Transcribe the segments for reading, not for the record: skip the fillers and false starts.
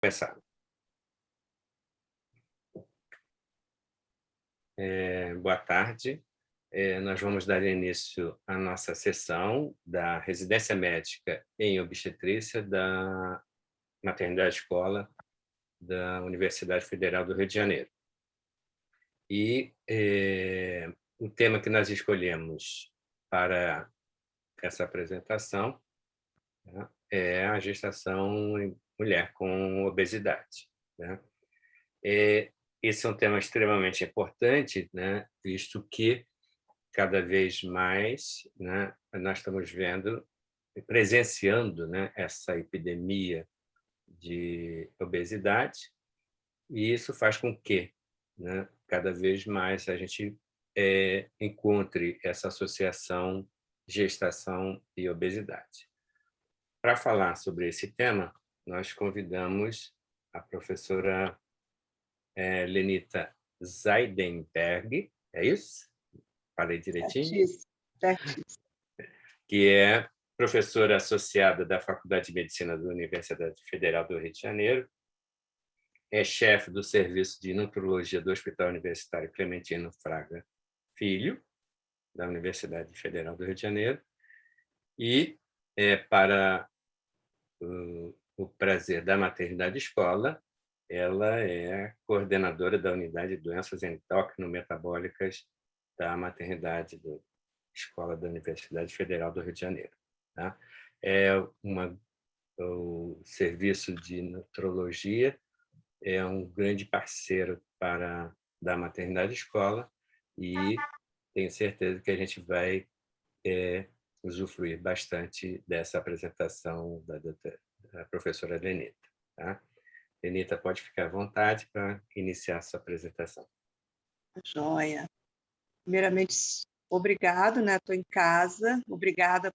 Começar. Boa tarde. Nós vamos dar início à nossa sessão da residência médica em obstetrícia da Maternidade Escola da Universidade Federal do Rio de Janeiro. E o tema que nós escolhemos para essa apresentação, né, é a gestação em mulher com obesidade, né? Esse é um tema extremamente importante, né, visto que cada vez mais, né, nós estamos vendo e presenciando, né, essa epidemia de obesidade, e isso faz com que, né, cada vez mais a gente encontre essa associação gestação e obesidade. Para falar sobre esse tema, nós convidamos a professora Lenita Zeidenberg, é isso? Falei direitinho? Certíssimo, certíssimo. Que é professora associada da Faculdade de Medicina da Universidade Federal do Rio de Janeiro, é chefe do Serviço de Nutrologia do Hospital Universitário Clementino Fraga Filho, da Universidade Federal do Rio de Janeiro, e para o prazer da maternidade escola, ela é coordenadora da Unidade de Doenças Endócrino-Metabólicas da maternidade da Escola da Universidade Federal do Rio de Janeiro. Tá? O Serviço de Nutrologia é um grande parceiro da maternidade escola e tenho certeza que a gente vai usufruir bastante dessa apresentação da professora Lenita. Tá? Lenita, pode ficar à vontade para iniciar a sua apresentação. Joia. Primeiramente, obrigado, né? Estou em casa. Obrigada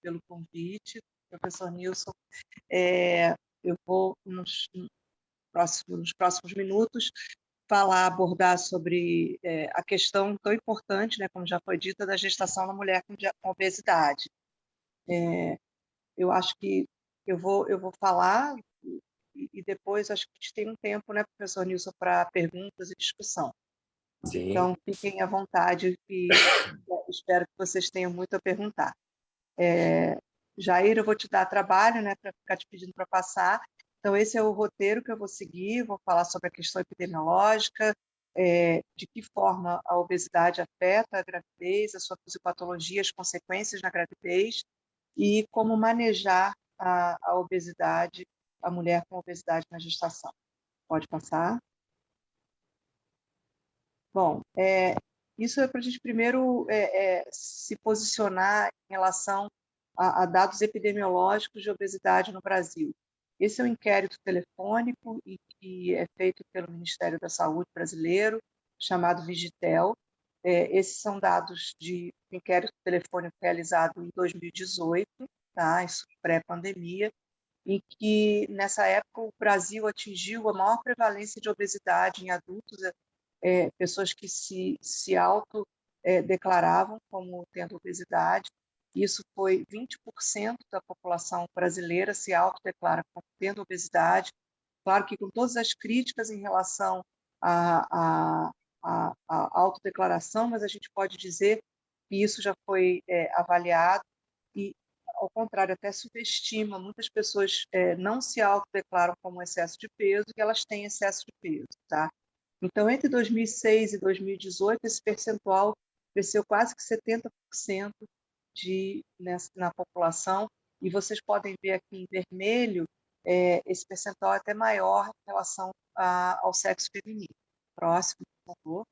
pelo convite, professor Nilson. Eu vou, nos próximos minutos, abordar sobre a questão tão importante, né, como já foi dita, da gestação na mulher com obesidade. Eu acho que eu vou falar e depois acho que a gente tem um tempo, né, professor Nilson, para perguntas e discussão. Sim. Então, fiquem à vontade e espero que vocês tenham muito a perguntar. Jair, eu vou te dar trabalho, né, para ficar te pedindo para passar. Então, esse é o roteiro que eu vou seguir. Vou falar sobre a questão epidemiológica, de que forma a obesidade afeta a gravidez, a sua fisiopatologia, as consequências na gravidez e como manejar a obesidade, a mulher com obesidade na gestação. Pode passar? Bom, isso é para a gente primeiro se posicionar em relação a dados epidemiológicos de obesidade no Brasil. Esse é um inquérito telefônico e que é feito pelo Ministério da Saúde brasileiro, chamado Vigitel. Esses são dados de inquérito telefônico realizado em 2018, tá? Isso pré-pandemia, em que, nessa época, o Brasil atingiu a maior prevalência de obesidade em adultos, pessoas que se autodeclaravam como tendo obesidade. Isso foi 20% da população brasileira se autodeclara como tendo obesidade. Claro que com todas as críticas em relação à autodeclaração, mas a gente pode dizer que isso já foi avaliado e, ao contrário, até subestima. Muitas pessoas não se autodeclaram como excesso de peso e elas têm excesso de peso, tá? Então, entre 2006 e 2018, esse percentual cresceu quase que 70% na população, e vocês podem ver aqui em vermelho, esse percentual é até maior em relação ao sexo feminino. Próximo, por favor.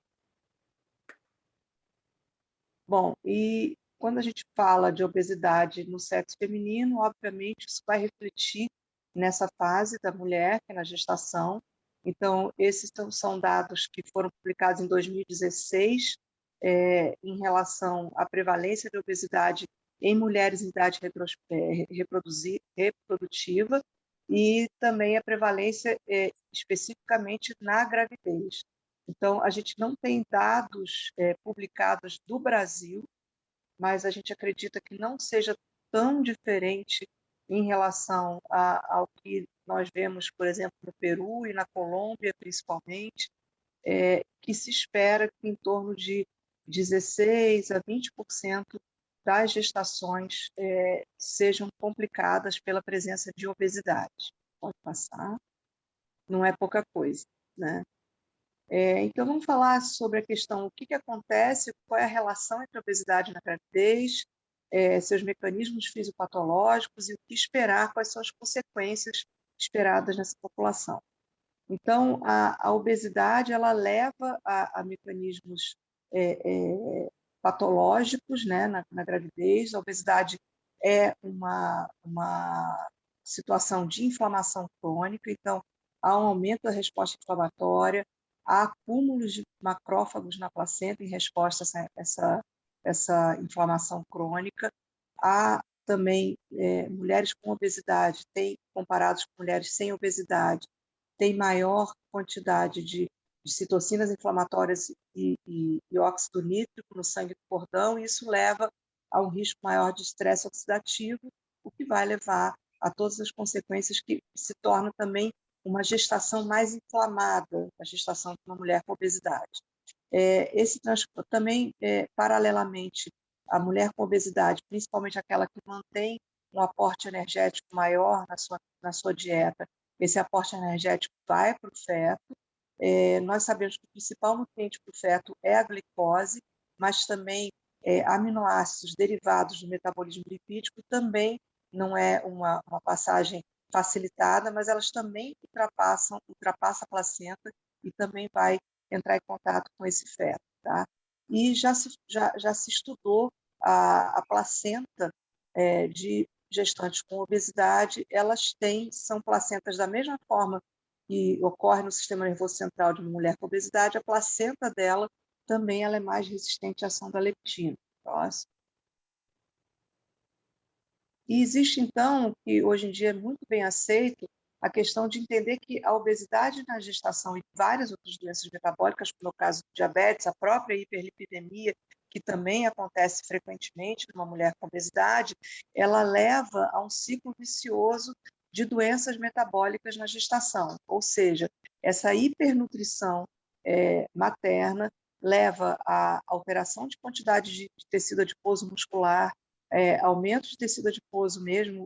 Bom, e quando a gente fala de obesidade no sexo feminino, obviamente isso vai refletir nessa fase da mulher, que é na gestação. Então, esses são dados que foram publicados em 2016, em relação à prevalência de obesidade em mulheres em idade reprodutiva e também a prevalência especificamente na gravidez. Então, a gente não tem dados publicados do Brasil, mas a gente acredita que não seja tão diferente em relação ao que nós vemos, por exemplo, no Peru e na Colômbia, principalmente, que se espera que em torno de 16 a 20% das gestações sejam complicadas pela presença de obesidade. Pode passar, não é pouca coisa, né? Então, vamos falar sobre a questão, o que acontece, qual é a relação entre a obesidade na gravidez, seus mecanismos fisiopatológicos e o que esperar, quais são as consequências esperadas nessa população. Então, a obesidade ela leva a mecanismos patológicos, né, na gravidez. A obesidade é uma situação de inflamação crônica, então há um aumento da resposta inflamatória, há acúmulos de macrófagos na placenta em resposta a essa inflamação crônica. Há também mulheres com obesidade, comparados com mulheres sem obesidade, tem maior quantidade de citocinas inflamatórias e óxido nítrico no sangue do cordão, e isso leva a um risco maior de estresse oxidativo, o que vai levar a todas as consequências que se torna também uma gestação mais inflamada, a gestação de uma mulher com obesidade. Também, paralelamente, a mulher com obesidade, principalmente aquela que mantém um aporte energético maior na sua dieta, esse aporte energético vai para o feto. Nós sabemos que o principal nutriente para o feto é a glicose, mas também aminoácidos derivados do metabolismo lipídico também não é uma passagem facilitada, mas elas também ultrapassam a placenta e também vai entrar em contato com esse feto. Tá? E já se estudou a placenta de gestantes com obesidade, são placentas da mesma forma que ocorre no sistema nervoso central de uma mulher com obesidade, a placenta dela também ela é mais resistente à ação da leptina. Próximo. E existe, então, que hoje em dia é muito bem aceito, a questão de entender que a obesidade na gestação e várias outras doenças metabólicas, como é o caso do diabetes, a própria hiperlipidemia, que também acontece frequentemente numa mulher com obesidade, ela leva a um ciclo vicioso de doenças metabólicas na gestação. Ou seja, essa hipernutrição materna leva à alteração de quantidade de tecido adiposo muscular, aumento de tecido adiposo mesmo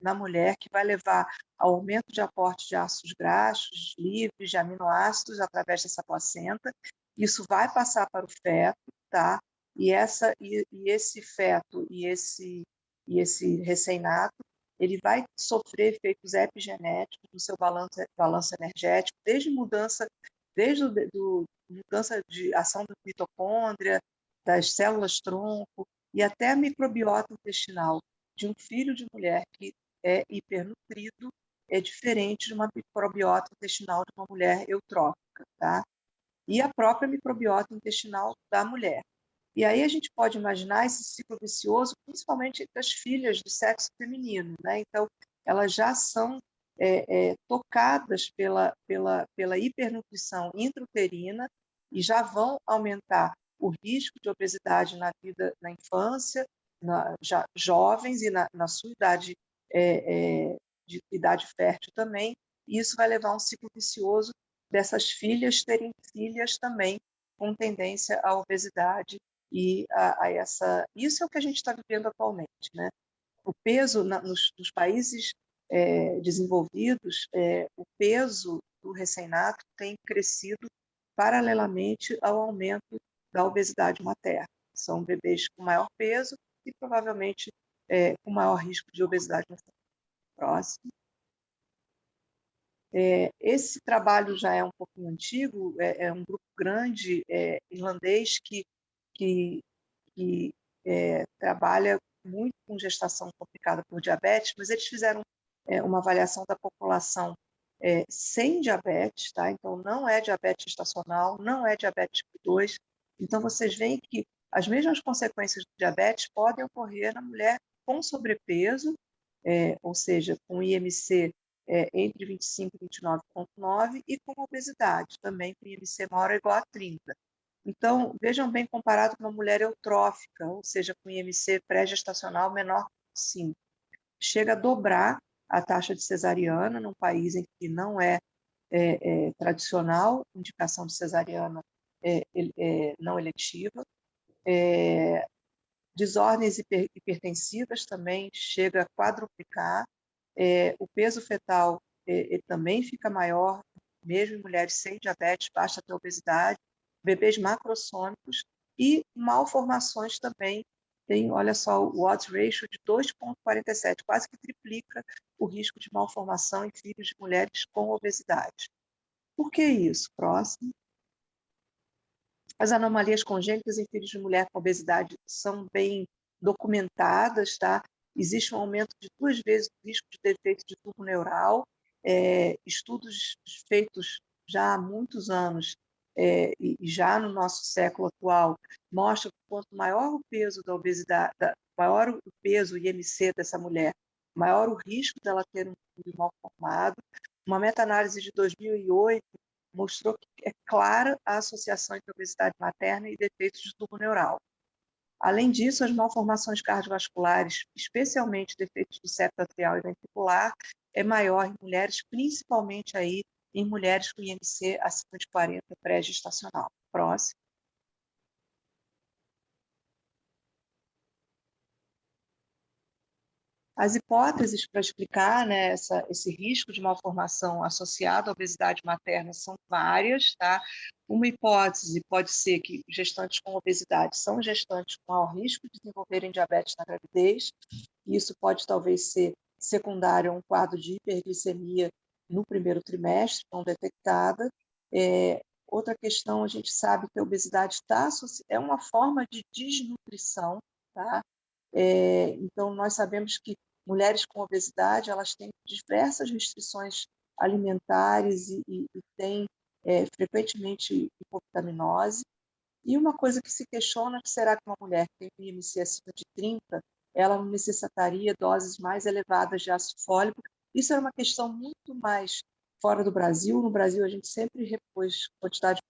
na mulher, que vai levar ao aumento de aporte de ácidos graxos livres, de aminoácidos através dessa placenta. Isso vai passar para o feto, tá? E esse feto e esse recém-nato, ele vai sofrer efeitos epigenéticos no seu balanço energético, desde mudança de ação da mitocôndria, das células tronco, e até a microbiota intestinal de um filho de mulher que é hipernutrido é diferente de uma microbiota intestinal de uma mulher eutrófica, tá? E a própria microbiota intestinal da mulher. E aí a gente pode imaginar esse ciclo vicioso, principalmente entre as filhas do sexo feminino, né? Então, elas já são tocadas pela hipernutrição intrauterina e já vão aumentar o risco de obesidade na infância, já jovens e na sua idade, de idade fértil também, e isso vai levar a um ciclo vicioso dessas filhas terem filhas também com tendência à obesidade e a essa... Isso é o que a gente está vivendo atualmente, né? O peso nos países desenvolvidos, o peso do recém-nato tem crescido paralelamente ao aumento da obesidade materna. São bebês com maior peso e provavelmente com maior risco de obesidade no futuro. Próximo. Esse trabalho já é um pouquinho antigo, é um grupo grande irlandês que trabalha muito com gestação complicada por diabetes, mas eles fizeram uma avaliação da população sem diabetes, tá? Então não é diabetes gestacional, não é diabetes tipo 2. Então vocês veem que as mesmas consequências do diabetes podem ocorrer na mulher com sobrepeso, ou seja, com IMC entre 25 e 29,9 e com obesidade, também com IMC maior ou igual a 30. Então, vejam bem, comparado com uma mulher eutrófica, ou seja, com IMC pré-gestacional menor que 5. chega a dobrar a taxa de cesariana num país em que não é, tradicional indicação de cesariana não eletiva. Desordens hipertensivas também chega a quadruplicar. O peso fetal também fica maior, mesmo em mulheres sem diabetes, basta ter obesidade, bebês macrossômicos e malformações também. Tem, olha só, o odds ratio de 2,47, quase que triplica o risco de malformação em filhos de mulheres com obesidade. Por que isso? Próximo. As anomalias congênitas em filhos de mulher com obesidade são bem documentadas, tá? Existe um aumento de 2 vezes o risco de defeito de tubo neural. Estudos feitos já há muitos anos e já no nosso século atual mostram que quanto maior o peso da obesidade, maior o peso IMC dessa mulher, maior o risco dela ter um tubo mal formado. Uma meta-análise de 2008 mostrou que é clara a associação entre obesidade materna e defeitos de tubo neural. Além disso, as malformações cardiovasculares, especialmente defeitos do septo atrial e ventricular, é maior em mulheres, principalmente aí em mulheres com IMC acima de 40 pré-gestacional. Próximo. As hipóteses para explicar, né, esse risco de malformação associado à obesidade materna são várias, tá? Uma hipótese pode ser que gestantes com obesidade são gestantes com maior risco de desenvolverem diabetes na gravidez. Isso pode talvez ser secundário a um quadro de hiperglicemia no primeiro trimestre, não detectada. Outra questão, a gente sabe que a obesidade é uma forma de desnutrição, tá? Então, nós sabemos que mulheres com obesidade elas têm diversas restrições alimentares e têm frequentemente hipovitaminose. E uma coisa que se questiona é: será que uma mulher que tem um IMC acima de 30, ela não necessitaria doses mais elevadas de ácido fólico? Isso era uma questão muito mais fora do Brasil. No Brasil, a gente sempre repôs quantidade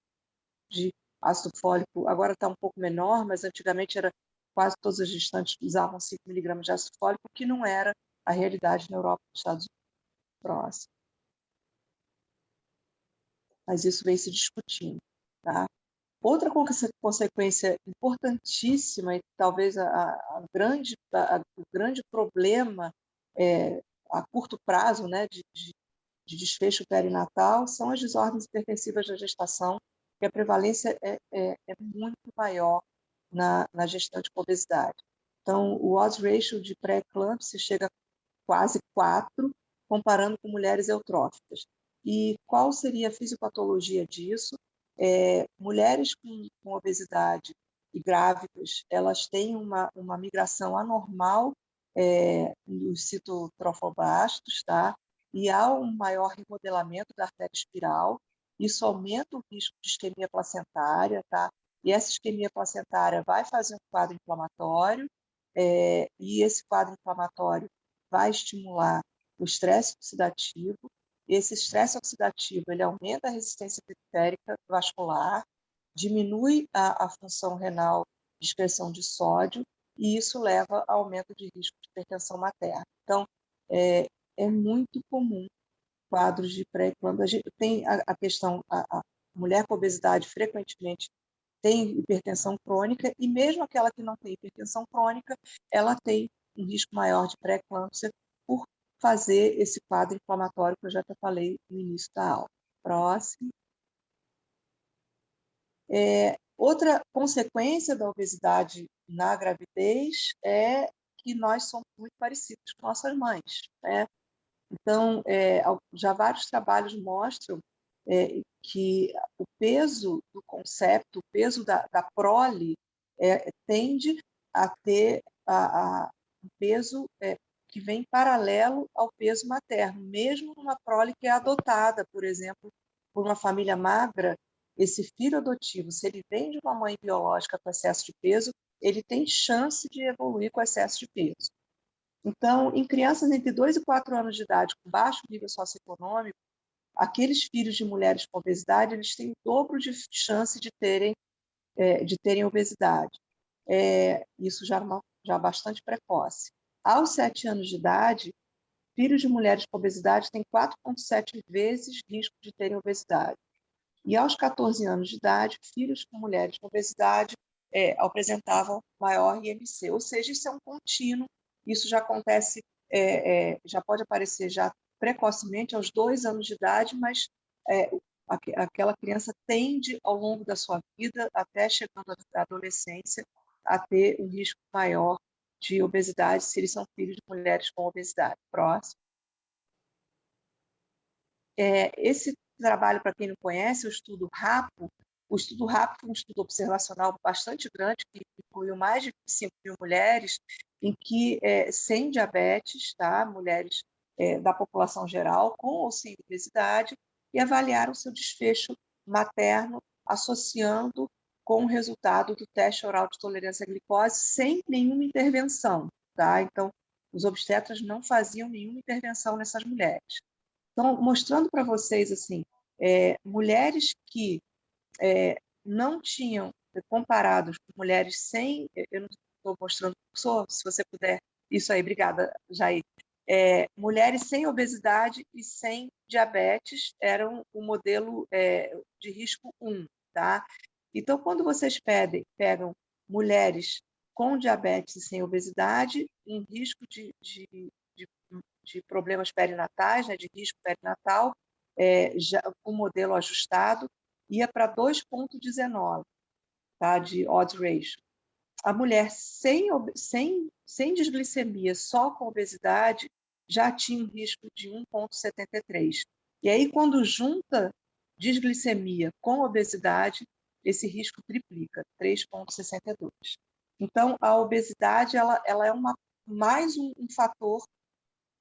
de ácido fólico, agora está um pouco menor, mas antigamente era quase todas as gestantes usavam 5 miligramas de ácido fólico, que não era a realidade na Europa e nos Estados Unidos. Próximo. Mas isso vem se discutindo, tá? Outra consequência importantíssima e talvez o grande problema a curto prazo, né, de desfecho perinatal são as desordens hipertensivas da gestação, que a prevalência é muito maior na gestante com obesidade. Então, o odds ratio de pré-eclâmpsia chega a quase 4, comparando com mulheres eutróficas. E qual seria a fisiopatologia disso? Mulheres com obesidade e grávidas, elas têm uma migração anormal dos citotrofoblastos, tá? E há um maior remodelamento da artéria espiral. Isso aumenta o risco de isquemia placentária, tá? E essa isquemia placentária vai fazer um quadro inflamatório, e esse quadro inflamatório vai estimular o estresse oxidativo. Esse estresse oxidativo ele aumenta a resistência periférica vascular, diminui a função renal de excreção de sódio, e isso leva a aumento de risco de hipertensão materna. Então, é muito comum quadros de pré-eclâmpsia. A gente tem a questão, a mulher com obesidade frequentemente tem hipertensão crônica, e mesmo aquela que não tem hipertensão crônica, ela tem um risco maior de pré-eclâmpsia por fazer esse quadro inflamatório que eu já falei no início da aula. Próximo. Outra consequência da obesidade na gravidez é que nós somos muito parecidos com nossas mães, né? Então, já vários trabalhos mostram que o peso do concepto, o peso da prole, tende a ter um peso que vem paralelo ao peso materno, mesmo numa prole que é adotada, por exemplo, por uma família magra. Esse filho adotivo, se ele vem de uma mãe biológica com excesso de peso, ele tem chance de evoluir com excesso de peso. Então, em crianças entre 2 e 4 anos de idade com baixo nível socioeconômico, aqueles filhos de mulheres com obesidade, eles têm o dobro de chance de terem obesidade. Isso já bastante precoce. Aos 7 anos de idade, filhos de mulheres com obesidade têm 4,7 vezes risco de terem obesidade. E aos 14 anos de idade, filhos com mulheres com obesidade apresentavam maior IMC. Ou seja, isso é um contínuo, isso já acontece, já pode aparecer já precocemente, aos 2 anos de idade, mas aquela criança tende, ao longo da sua vida, até chegando à adolescência, a ter um risco maior de obesidade, se eles são filhos de mulheres com obesidade. Próximo. Esse trabalho, para quem não conhece, o estudo RAPO foi um estudo observacional bastante grande, que incluiu mais de 25 mil mulheres, em que, sem diabetes, tá? Mulheres da população geral, com ou sem obesidade, e avaliaram seu desfecho materno, associando com o resultado do teste oral de tolerância à glicose, sem nenhuma intervenção. Tá? Então, os obstetras não faziam nenhuma intervenção nessas mulheres. Então, mostrando para vocês, assim, mulheres que não tinham, comparados com mulheres sem, eu não estou mostrando, se você puder, isso aí, obrigada, Jair. Mulheres sem obesidade e sem diabetes eram o modelo de risco 1, tá? Então, quando vocês pegam mulheres com diabetes e sem obesidade, em risco de problemas perinatais, né, de risco perinatal, já, o modelo ajustado ia para 2,19, tá, de odds ratio. A mulher sem desglicemia, só com obesidade, já tinha um risco de 1,73. E aí, quando junta desglicemia com obesidade, esse risco triplica, 3,62. Então, a obesidade ela é mais um fator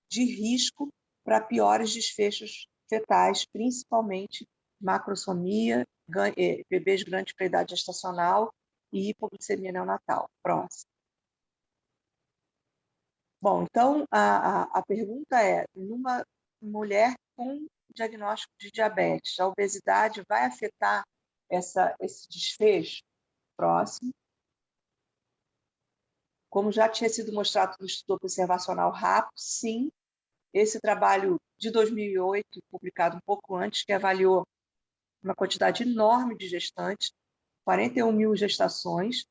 de risco para piores desfechos fetais, principalmente macrosomia, bebês grandes para idade gestacional e hipoglicemia neonatal. Próximo. Bom, então a pergunta é, numa mulher com diagnóstico de diabetes, a obesidade vai afetar esse desfecho? Próximo. Como já tinha sido mostrado no estudo observacional rápido, sim, esse trabalho de 2008, publicado um pouco antes, que avaliou uma quantidade enorme de gestantes, 41 mil gestações,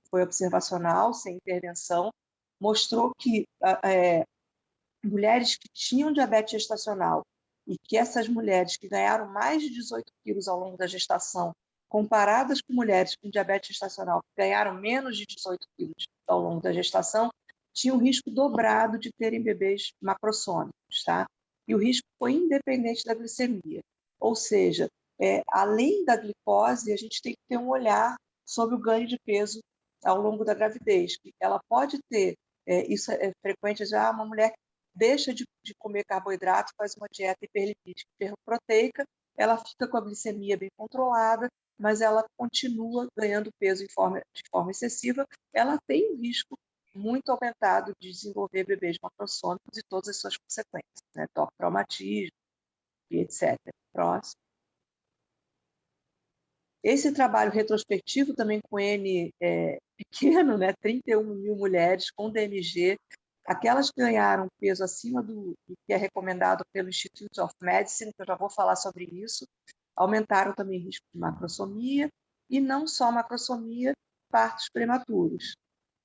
foi observacional, sem intervenção, mostrou que mulheres que tinham diabetes gestacional e que essas mulheres que ganharam mais de 18 quilos ao longo da gestação, comparadas com mulheres com diabetes gestacional que ganharam menos de 18 quilos ao longo da gestação, tinham um risco dobrado de terem bebês macrossômicos, tá? E o risco foi independente da glicemia. Ou seja, além da glicose, a gente tem que ter um olhar sobre o ganho de peso ao longo da gravidez. Ela pode ter, isso é frequente já, uma mulher que deixa de comer carboidrato, faz uma dieta hiperlipídica, hiperproteica, ela fica com a glicemia bem controlada, mas ela continua ganhando peso de forma excessiva, ela tem um risco muito aumentado de desenvolver bebês macrossômicos e todas as suas consequências, né? Traumatismo e etc. Próximo. Esse trabalho retrospectivo, também com N pequeno, né? 31 mil mulheres com DMG, aquelas que ganharam peso acima do que é recomendado pelo Institute of Medicine, que eu já vou falar sobre isso, aumentaram também o risco de macrossomia, e não só macrossomia, partos prematuros.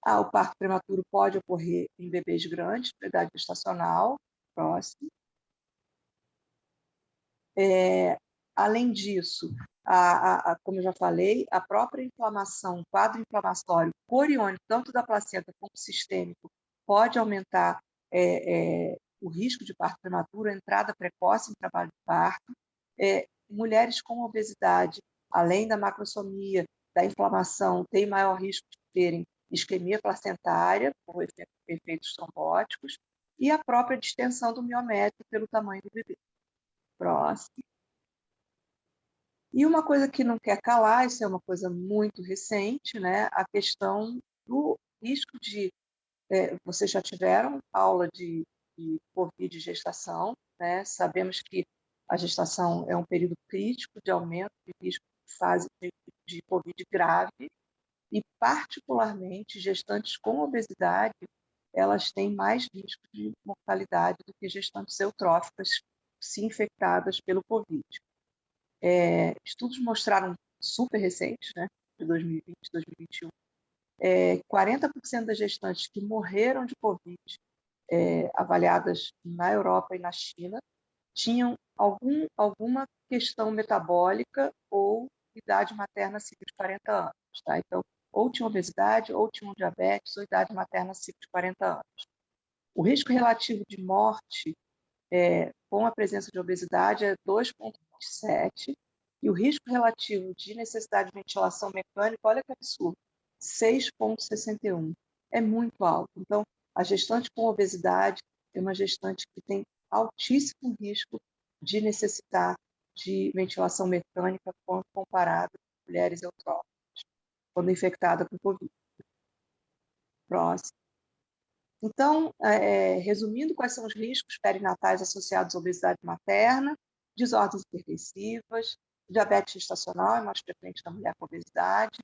O parto prematuro pode ocorrer em bebês grandes, para idade gestacional, próximo. Além disso, como eu já falei, a própria inflamação, o quadro inflamatório coriônico, tanto da placenta como sistêmico, pode aumentar o risco de parto prematuro, a entrada precoce em trabalho de parto. Mulheres com obesidade, além da macrosomia, da inflamação, têm maior risco de terem isquemia placentária, por efeitos trombóticos, e a própria distensão do miométrio pelo tamanho do bebê. Próximo. E uma coisa que não quer calar, isso é uma coisa muito recente, né? A questão do risco de... vocês já tiveram aula de COVID de gestação, né? Sabemos que a gestação é um período crítico de aumento de risco de fase de COVID grave, e particularmente gestantes com obesidade elas têm mais risco de mortalidade do que gestantes eutróficas se infectadas pelo Covid. Estudos mostraram, super recentes, né, de 2020, 2021, 40% das gestantes que morreram de Covid, avaliadas na Europa e na China, tinham alguma questão metabólica ou idade materna acima de 40 anos. Tá? Então, ou tinham obesidade, ou tinham diabetes, ou idade materna acima de 40 anos. O risco relativo de morte com a presença de obesidade é 2,27, e o risco relativo de necessidade de ventilação mecânica, olha que absurdo, 6,61. É muito alto. Então, a gestante com obesidade é uma gestante que tem altíssimo risco de necessitar de ventilação mecânica quando comparado com mulheres eutróficas, quando infectada com Covid. Próximo. Então, resumindo, quais são os riscos perinatais associados à obesidade materna? Desordens hipertensivas, diabetes gestacional é mais frequente na mulher com obesidade,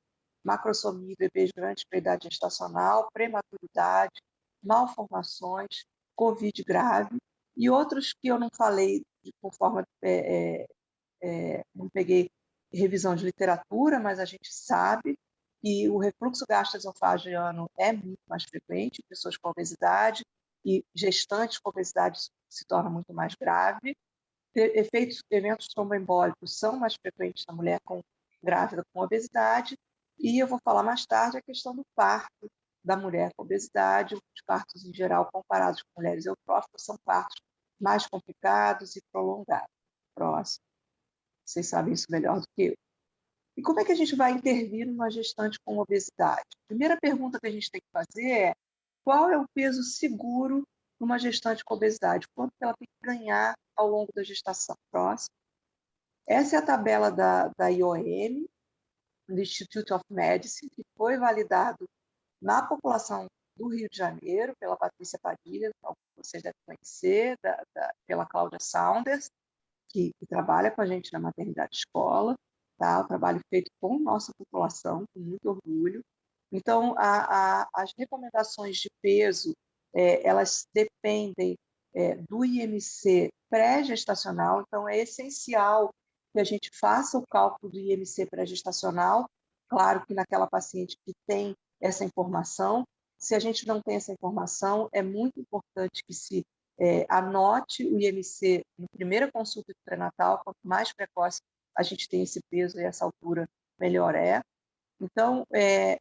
macrosomia, bebês grandes para idade gestacional, prematuridade, malformações, Covid grave, e outros que eu não falei por forma, não peguei revisão de literatura, mas a gente sabe que o refluxo gastroesofágico é muito mais frequente em pessoas com obesidade, e gestantes com obesidade se torna muito mais grave. Eventos tromboembólicos são mais frequentes na mulher grávida com obesidade, e eu vou falar mais tarde a questão do parto da mulher com obesidade. Os partos, em geral, comparados com mulheres eutróficas, são partos mais complicados e prolongados. Próximo. Vocês sabem isso melhor do que eu. E como é que a gente vai intervir numa gestante com obesidade? A primeira pergunta que a gente tem que fazer é: qual é o peso seguro numa gestante com obesidade? Quanto ela tem que ganhar ao longo da gestação? Próximo. Essa é a tabela da IOM, do Institute of Medicine, que foi validado na população do Rio de Janeiro pela Patrícia Padilha, que vocês devem conhecer, pela Cláudia Saunders, que trabalha com a gente na maternidade escola, tá? O trabalho feito com nossa população, com muito orgulho. Então, as recomendações de peso, elas dependem do IMC pré-gestacional, então é essencial que a gente faça o cálculo do IMC pré-gestacional, claro que naquela paciente que tem essa informação. Se a gente não tem essa informação, é muito importante que se anote o IMC na primeira consulta de pré-natal. Quanto mais precoce a gente tem esse peso e essa altura, melhor é. Então,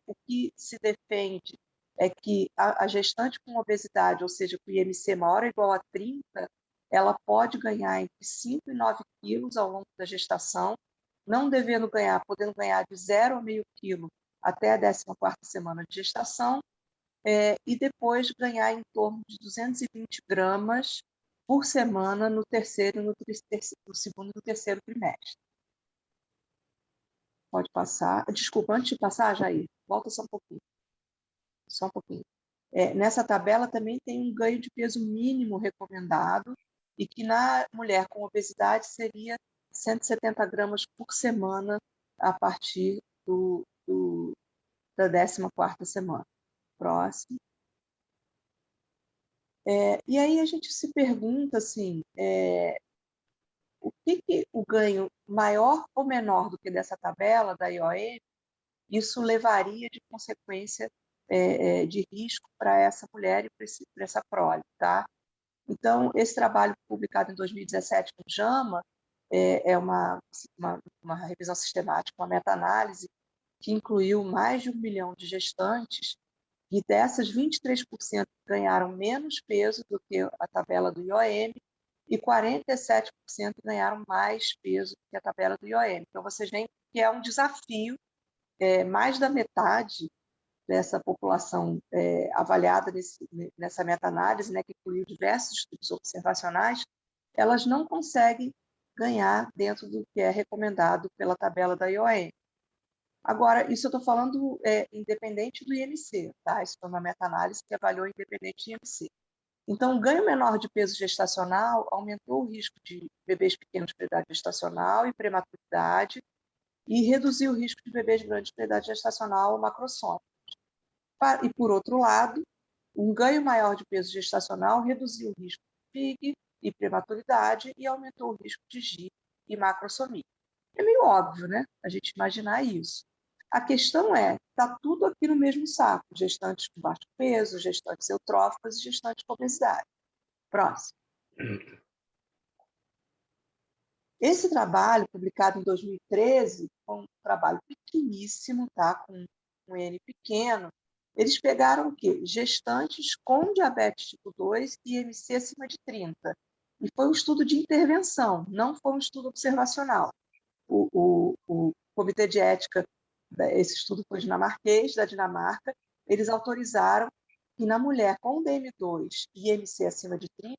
o que se defende é que a gestante com obesidade, ou seja, com IMC maior ou igual a 30, ela pode ganhar entre 5 e 9 quilos ao longo da gestação, não devendo ganhar, podendo ganhar de 0,5 quilo até a 14ª semana de gestação, e depois ganhar em torno de 220 gramas por semana no terceiro, no segundo e no terceiro trimestre. Pode passar. Desculpa, antes de passar, Jair, volta só um pouquinho. Só um pouquinho. Nessa tabela também tem um ganho de peso mínimo recomendado, e que na mulher com obesidade seria 170 gramas por semana a partir da 14ª semana. Próximo. E aí a gente se pergunta assim, o que o ganho maior ou menor do que dessa tabela da IOM, isso levaria de consequência de risco para essa mulher e para essa prole, tá? Então, esse trabalho publicado em 2017 no JAMA é uma revisão sistemática, uma meta-análise que incluiu mais de 1 milhão de gestantes, e dessas, 23% ganharam menos peso do que a tabela do IOM, e 47% ganharam mais peso do que a tabela do IOM. Então, vocês veem que é um desafio. Mais da metade dessa população avaliada nessa meta-análise, né, que incluiu diversos estudos observacionais, elas não conseguem ganhar dentro do que é recomendado pela tabela da IOM. Agora, isso eu estou falando independente do IMC, tá? Isso foi uma meta-análise que avaliou independente do IMC. Então, o ganho menor de peso gestacional aumentou o risco de bebês pequenos para idade gestacional e prematuridade, e reduziu o risco de bebês grandes para idade gestacional ou macrossômicos. E, por outro lado, Um ganho maior de peso gestacional reduziu o risco de PIG e prematuridade e aumentou o risco de GI e macrosomia. É meio óbvio, né? A gente imaginar isso. A questão está tudo aqui no mesmo saco: gestantes com baixo peso, gestantes eutróficas e gestantes com obesidade. Próximo. Esse trabalho, publicado em 2013, foi um trabalho pequeníssimo, tá? Com um N pequeno. Eles pegaram o quê? Gestantes com diabetes tipo 2 e IMC acima de 30. E foi um estudo de intervenção, não foi um estudo observacional. O Comitê de Ética, esse estudo foi dinamarquês, da Dinamarca, eles autorizaram que na mulher com DM2 e IMC acima de 30,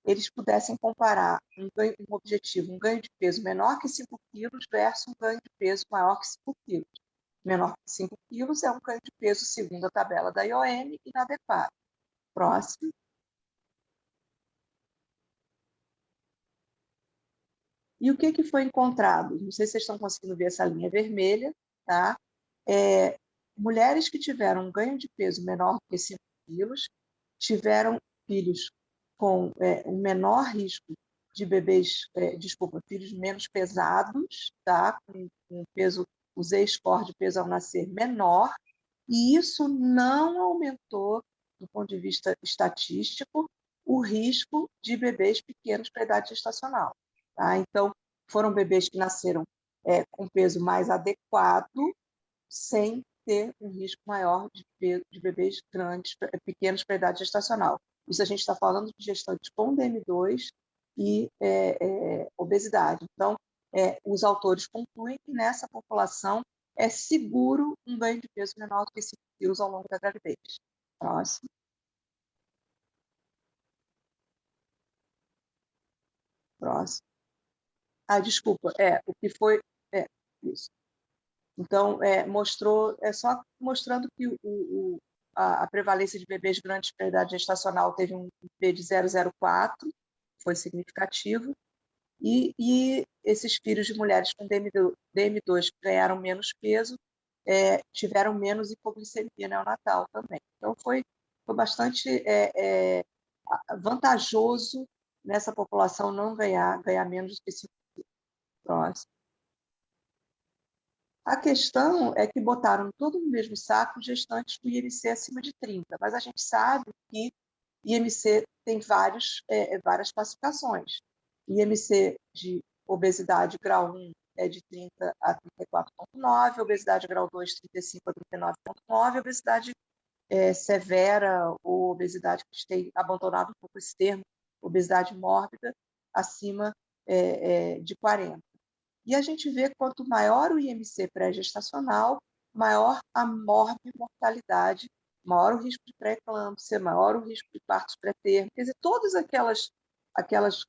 eles pudessem comparar um objetivo, um ganho de peso menor que 5 quilos versus um ganho de peso maior que 5 quilos. Menor que 5 quilos é um ganho de peso segundo a tabela da IOM inadequado. Próximo. E o que foi encontrado? Não sei se vocês estão conseguindo ver essa linha vermelha, tá? Mulheres que tiveram um ganho de peso menor que 5 quilos tiveram filhos com um menor risco de bebês, filhos menos pesados, tá? Com peso, o Z-score de peso ao nascer menor, e isso não aumentou, do ponto de vista estatístico, o risco de bebês pequenos para a idade gestacional. Tá? Então, foram bebês que nasceram com peso mais adequado, sem ter um risco maior de bebês grandes, pequenos para a idade gestacional. Isso a gente está falando de gestantes com DM2 e obesidade. Então, os autores concluem que nessa população é seguro um ganho de peso menor do que 5 quilos ao longo da gravidez. Próximo. Próximo. Desculpa, o que foi... isso. Então, mostrou, só mostrando que a prevalência de bebês grandes para a idade gestacional teve um P de 0,04, foi significativo, e esses filhos de mulheres com DM2 que ganharam menos peso tiveram menos hipoglicemia neonatal também. Então, foi bastante vantajoso nessa população não ganhar menos do que 5 quilos. Próximo. A questão é que botaram todo no mesmo saco gestantes com IMC acima de 30, mas a gente sabe que IMC tem várias classificações. IMC de obesidade grau 1 é de 30 a 34,9, obesidade grau 2, 35 a 39,9, obesidade severa ou obesidade que tem abandonado um pouco esse termo, obesidade mórbida, acima de 40. E a gente vê que quanto maior o IMC pré-gestacional, maior a morbimortalidade, maior o risco de pré-eclâmpsia, maior o risco de partos pré-termo. Quer dizer, todas aquelas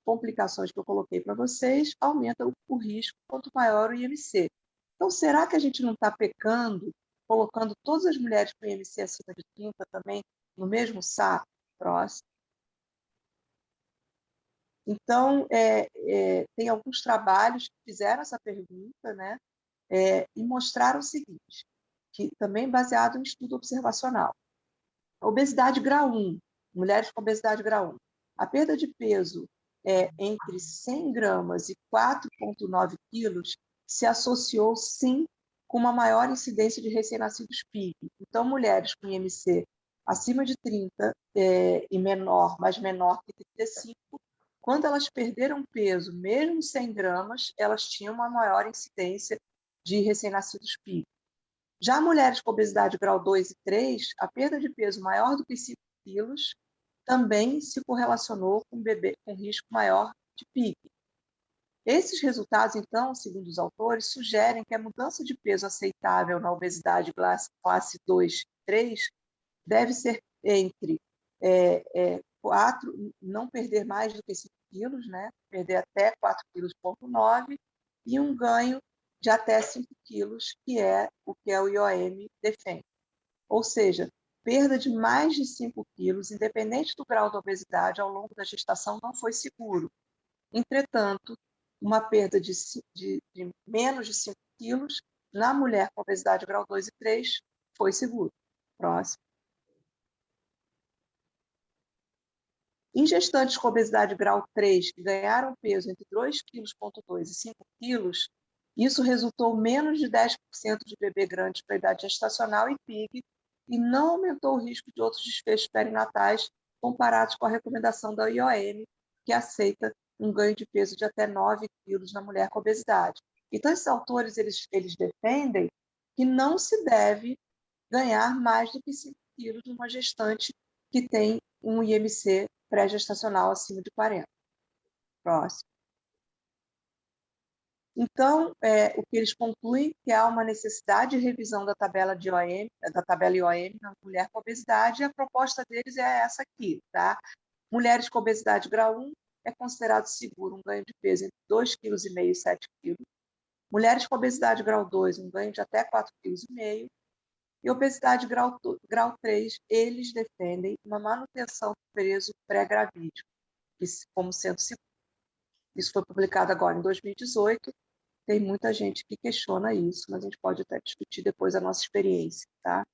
complicações que eu coloquei para vocês aumentam o risco quanto maior o IMC. Então, será que a gente não está pecando, colocando todas as mulheres com IMC acima de 30 também no mesmo saco? Próximo. Então, tem alguns trabalhos que fizeram essa pergunta, né, e mostraram o seguinte, que também baseado em estudo observacional. A obesidade grau 1, mulheres com obesidade grau 1, a perda de peso entre 100 gramas e 4,9 quilos se associou, sim, com uma maior incidência de recém-nascidos PIG. Então, mulheres com IMC acima de 30 e menor, mas menor que 35, quando elas perderam peso, mesmo 100 gramas, elas tinham uma maior incidência de recém-nascidos PIG. Já mulheres com obesidade grau 2 e 3, a perda de peso maior do que 5 quilos também se correlacionou com bebê com risco maior de PIG. Esses resultados, então, segundo os autores, sugerem que a mudança de peso aceitável na obesidade classe 2 e 3 deve ser entre 4, não perder mais do que 5 quilos, né? Perder até 4,9 quilos, e um ganho de até 5 quilos, que é o que o IOM defende. Ou seja, perda de mais de 5 quilos, independente do grau da obesidade, ao longo da gestação não foi seguro. Entretanto, uma perda de menos de 5 quilos na mulher com obesidade grau 2 e 3 foi seguro. Próximo. Em gestantes com obesidade grau 3, que ganharam peso entre 2,2 kg e 5 quilos, isso resultou menos de 10% de bebê grande para a idade gestacional e PIG, e não aumentou o risco de outros desfechos perinatais comparados com a recomendação da IOM, que aceita um ganho de peso de até 9 quilos na mulher com obesidade. Então, esses autores eles defendem que não se deve ganhar mais do que 5 quilos numa gestante que tem um IMC pré-gestacional acima de 40. Próximo. Então, o que eles concluem que há uma necessidade de revisão da tabela de IOM, da tabela IOM na mulher com obesidade, e a proposta deles é essa aqui, tá? Mulheres com obesidade grau 1 é considerado seguro um ganho de peso entre 2,5 kg e 7 kg. Mulheres com obesidade grau 2, um ganho de até 4,5 kg. E obesidade grau 3, eles defendem uma manutenção do peso pré-gravídico, como sendo seguro. Isso foi publicado agora em 2018. Tem muita gente que questiona isso, mas a gente pode até discutir depois a nossa experiência, tá?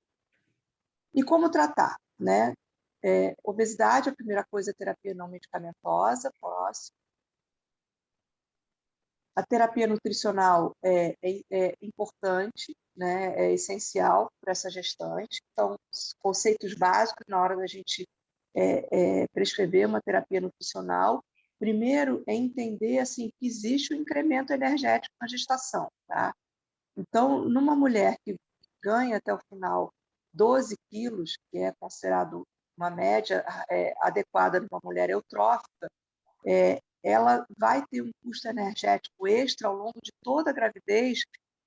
E como tratar, né? Obesidade, a primeira coisa é terapia não medicamentosa. Próximo. A terapia nutricional é importante, né? É essencial para essa gestante. Então, conceitos básicos na hora da gente prescrever uma terapia nutricional. Primeiro é entender assim, que existe um incremento energético na gestação. Tá? Então, numa mulher que ganha até o final 12 quilos, que é considerado uma média adequada numa mulher eutrófica, ela vai ter um custo energético extra ao longo de toda a gravidez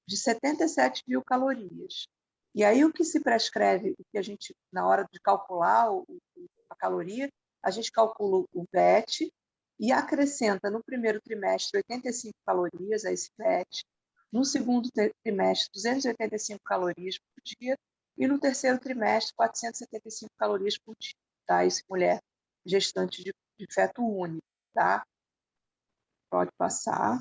de 77 mil calorias. E aí o que se prescreve, o que a gente, na hora de calcular a caloria, a gente calcula o VET e acrescenta no primeiro trimestre 85 calorias a esse VET, no segundo trimestre 285 calorias por dia e no terceiro trimestre 475 calorias por dia, tá? Isso mulher gestante de feto único, tá? Pode passar.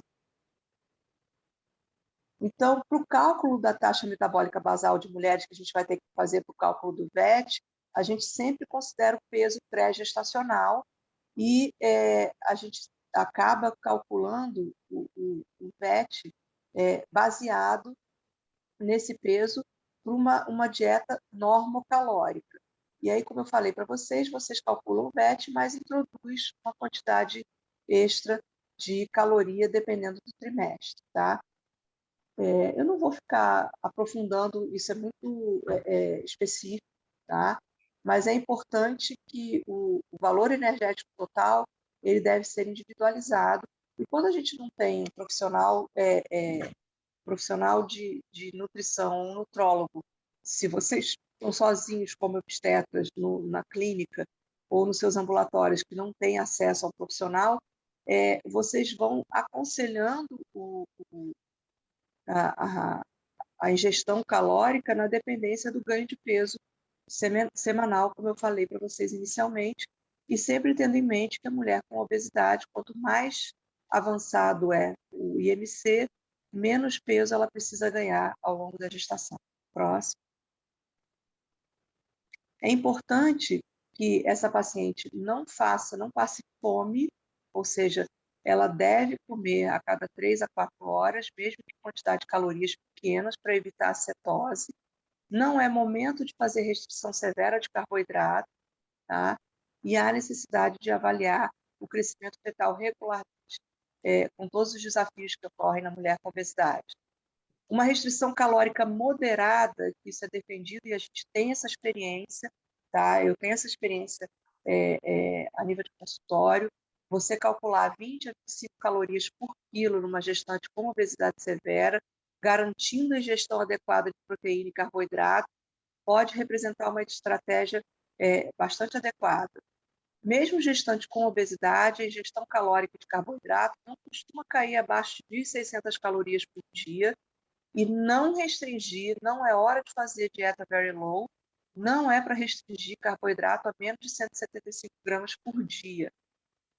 Então, para o cálculo da taxa metabólica basal de mulheres que a gente vai ter que fazer para o cálculo do VET, a gente sempre considera o peso pré-gestacional e a gente acaba calculando o VET baseado nesse peso para uma dieta normocalórica. E aí, como eu falei para vocês calculam o VET, mas introduz uma quantidade extra de caloria dependendo do trimestre, tá? Eu não vou ficar aprofundando, isso é muito específico, tá? Mas é importante que o valor energético total ele deve ser individualizado. E quando a gente não tem um profissional de nutrição, um nutrólogo, se vocês estão sozinhos como obstetras na clínica ou nos seus ambulatórios que não têm acesso ao profissional, vocês vão aconselhando a ingestão calórica na dependência do ganho de peso semanal, como eu falei para vocês inicialmente, e sempre tendo em mente que a mulher com obesidade, quanto mais avançado é o IMC, menos peso ela precisa ganhar ao longo da gestação. Próximo. É importante que essa paciente não passe fome, ou seja, ela deve comer a cada 3 a 4 horas, mesmo que quantidade de calorias pequenas, para evitar a cetose. Não é momento de fazer restrição severa de carboidrato, tá? E há necessidade de avaliar o crescimento fetal regularmente, com todos os desafios que ocorrem na mulher com obesidade. Uma restrição calórica moderada, que isso é defendido e a gente tem essa experiência, tá? Eu tenho essa experiência a nível de consultório. Você calcular 20 a 25 calorias por quilo numa gestante com obesidade severa, garantindo a ingestão adequada de proteína e carboidrato, pode representar uma estratégia bastante adequada. Mesmo gestante com obesidade, a ingestão calórica de carboidrato não costuma cair abaixo de 1.600 calorias por dia, e não restringir, não é hora de fazer dieta very low, não é para restringir carboidrato a menos de 175 gramas por dia.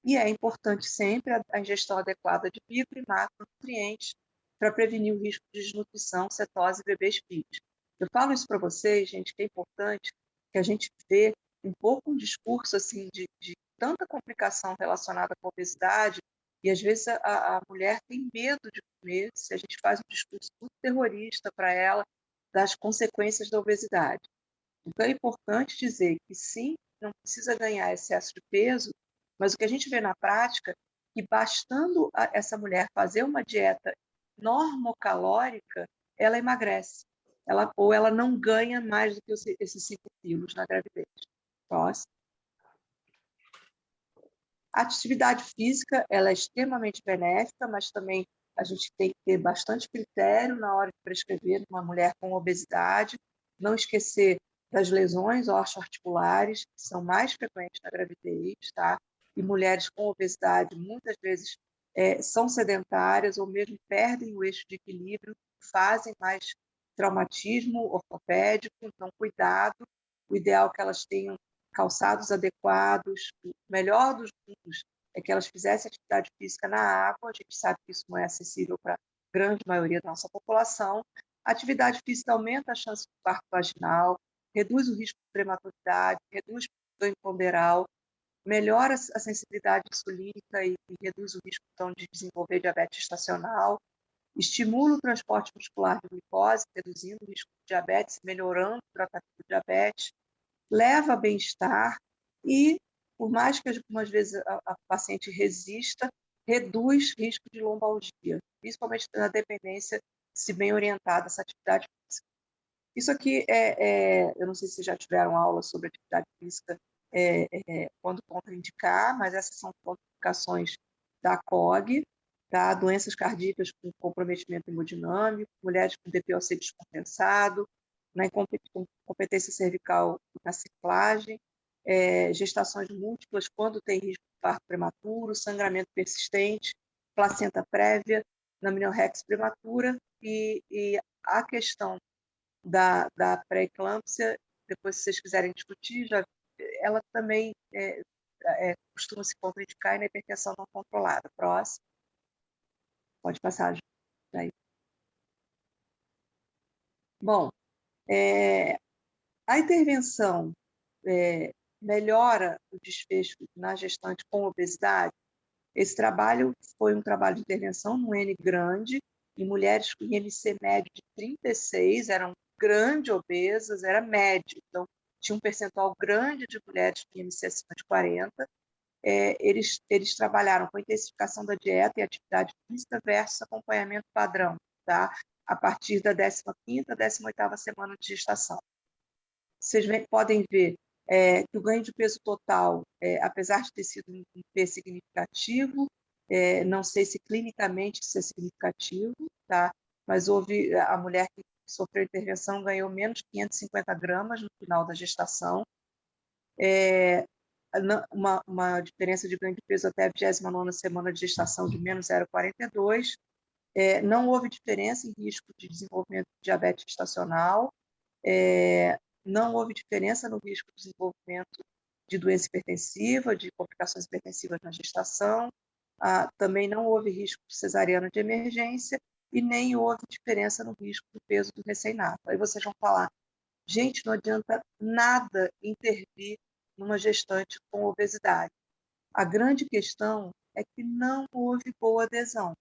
E é importante sempre a ingestão adequada de micro e macronutrientes para prevenir o risco de desnutrição, cetose e bebês filhos. Eu falo isso para vocês, gente, que é importante que a gente vê um pouco um discurso assim de tanta complicação relacionada com a obesidade, e às vezes a mulher tem medo de comer, se a gente faz um discurso muito terrorista para ela das consequências da obesidade. Então é importante dizer que sim, não precisa ganhar excesso de peso, mas o que a gente vê na prática é que bastando essa mulher fazer uma dieta normocalórica, ela emagrece. Ou ela não ganha mais do que esses 5 quilos na gravidez. Próximo. A atividade física ela é extremamente benéfica, mas também a gente tem que ter bastante critério na hora de prescrever uma mulher com obesidade, não esquecer das lesões osteoarticulares, que são mais frequentes na gravidez, tá? E mulheres com obesidade, muitas vezes, são sedentárias ou mesmo perdem o eixo de equilíbrio, fazem mais traumatismo ortopédico, então cuidado, o ideal é que elas tenham calçados adequados, o melhor dos mundos é que elas fizessem atividade física na água, a gente sabe que isso não é acessível para a grande maioria da nossa população. A atividade física aumenta a chance de parto vaginal, reduz o risco de prematuridade, reduz o ganho ponderal, melhora a sensibilidade insulínica e reduz o risco então, de desenvolver diabetes gestacional, estimula o transporte muscular de glicose, reduzindo o risco de diabetes, melhorando o tratamento de diabetes, leva a bem-estar e, por mais que algumas vezes a paciente resista, reduz risco de lombalgia, principalmente na dependência, se bem orientada essa atividade física. Isso aqui eu não sei se já tiveram aula sobre atividade física quando contraindicar, mas essas são complicações da COG, tá? Doenças cardíacas com comprometimento hemodinâmico, mulheres com DPOC descompensado, na incompetência cervical na ciclagem, gestações múltiplas quando tem risco de parto prematuro, sangramento persistente, placenta prévia, amniorrex prematura e a questão da pré-eclâmpsia, depois se vocês quiserem discutir, ela também costuma se contraindicar na hipertensão não controlada. Próximo. Pode passar. Aí. Bom, a intervenção melhora o desfecho na gestante com obesidade. Esse trabalho foi um trabalho de intervenção no N grande, em mulheres com IMC médio de 36, eram grande obesas, era médio, então tinha um percentual grande de mulheres com IMC acima de 40. Eles trabalharam com intensificação da dieta e atividade física versus acompanhamento padrão, tá? A partir da 15ª, 18ª semana de gestação. Vocês podem ver que o ganho de peso total, apesar de ter sido um P significativo, não sei se clinicamente isso é significativo, tá? Mas a mulher que sofreu intervenção ganhou menos de 550 gramas no final da gestação, uma diferença de ganho de peso até a 29ª semana de gestação de menos 0,42, não houve diferença em risco de desenvolvimento de diabetes gestacional, não houve diferença no risco de desenvolvimento de doença hipertensiva, de complicações hipertensivas na gestação, também não houve risco de cesariana de emergência e nem houve diferença no risco do peso do recém-nato. Aí vocês vão falar, gente, não adianta nada intervir numa gestante com obesidade. A grande questão é que não houve boa adesão.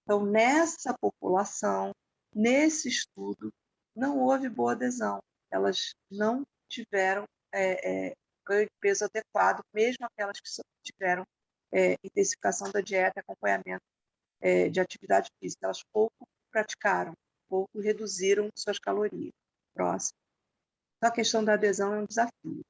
Então, nessa população, nesse estudo, não houve boa adesão. Elas não tiveram ganho de peso adequado, mesmo aquelas que tiveram intensificação da dieta e acompanhamento de atividade física. Elas pouco praticaram, pouco reduziram suas calorias. Próximo. Então, a questão da adesão é um desafio.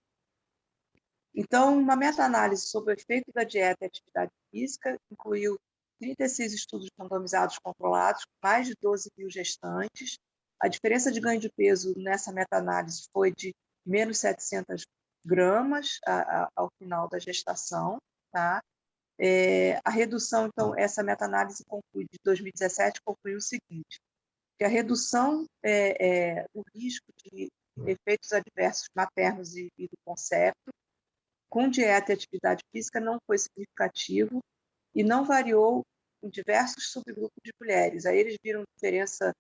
Então, uma meta-análise sobre o efeito da dieta e atividade física incluiu 36 estudos randomizados controlados, com mais de 12 mil gestantes. A diferença de ganho de peso nessa meta-análise foi de menos 700 gramas ao final da gestação. Tá? A redução, então, essa meta-análise de 2017 concluiu o seguinte, que a redução do risco de efeitos adversos maternos e do concepto, com dieta e atividade física não foi significativo e não variou em diversos subgrupos de mulheres. Aí eles viram diferença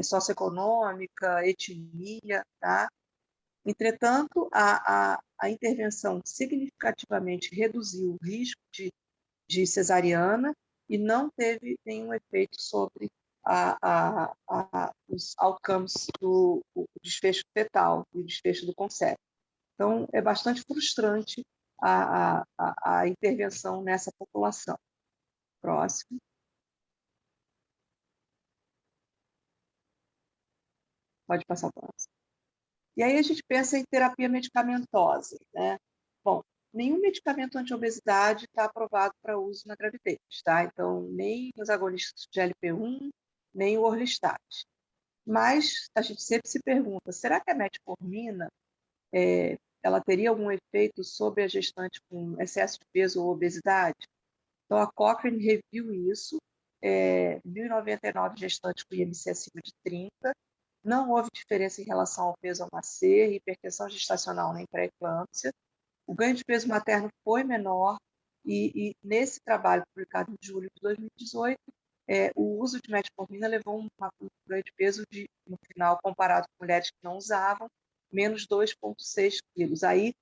socioeconômica, etnia, tá? Entretanto, a intervenção significativamente reduziu o risco de cesariana e não teve nenhum efeito sobre os outcomes do desfecho fetal e o desfecho do conceito. Então, é bastante frustrante a intervenção nessa população. Próximo. Pode passar o próximo. E aí a gente pensa em terapia medicamentosa, né? Bom, nenhum medicamento anti-obesidade está aprovado para uso na gravidez, tá? Então, nem os agonistas de GLP-1, nem o orlistat. Mas a gente sempre se pergunta, será que a metformina ela teria algum efeito sobre a gestante com excesso de peso ou obesidade? Então, a Cochrane reviu isso, 1.099 gestantes com IMC acima de 30, não houve diferença em relação ao peso ao nascer, hipertensão gestacional nem pré-eclâmpsia. O ganho de peso materno foi menor e nesse trabalho publicado em julho de 2018, o uso de metformina levou um ganho de peso no final, comparado com mulheres que não usavam, menos 2,6 quilos. Aí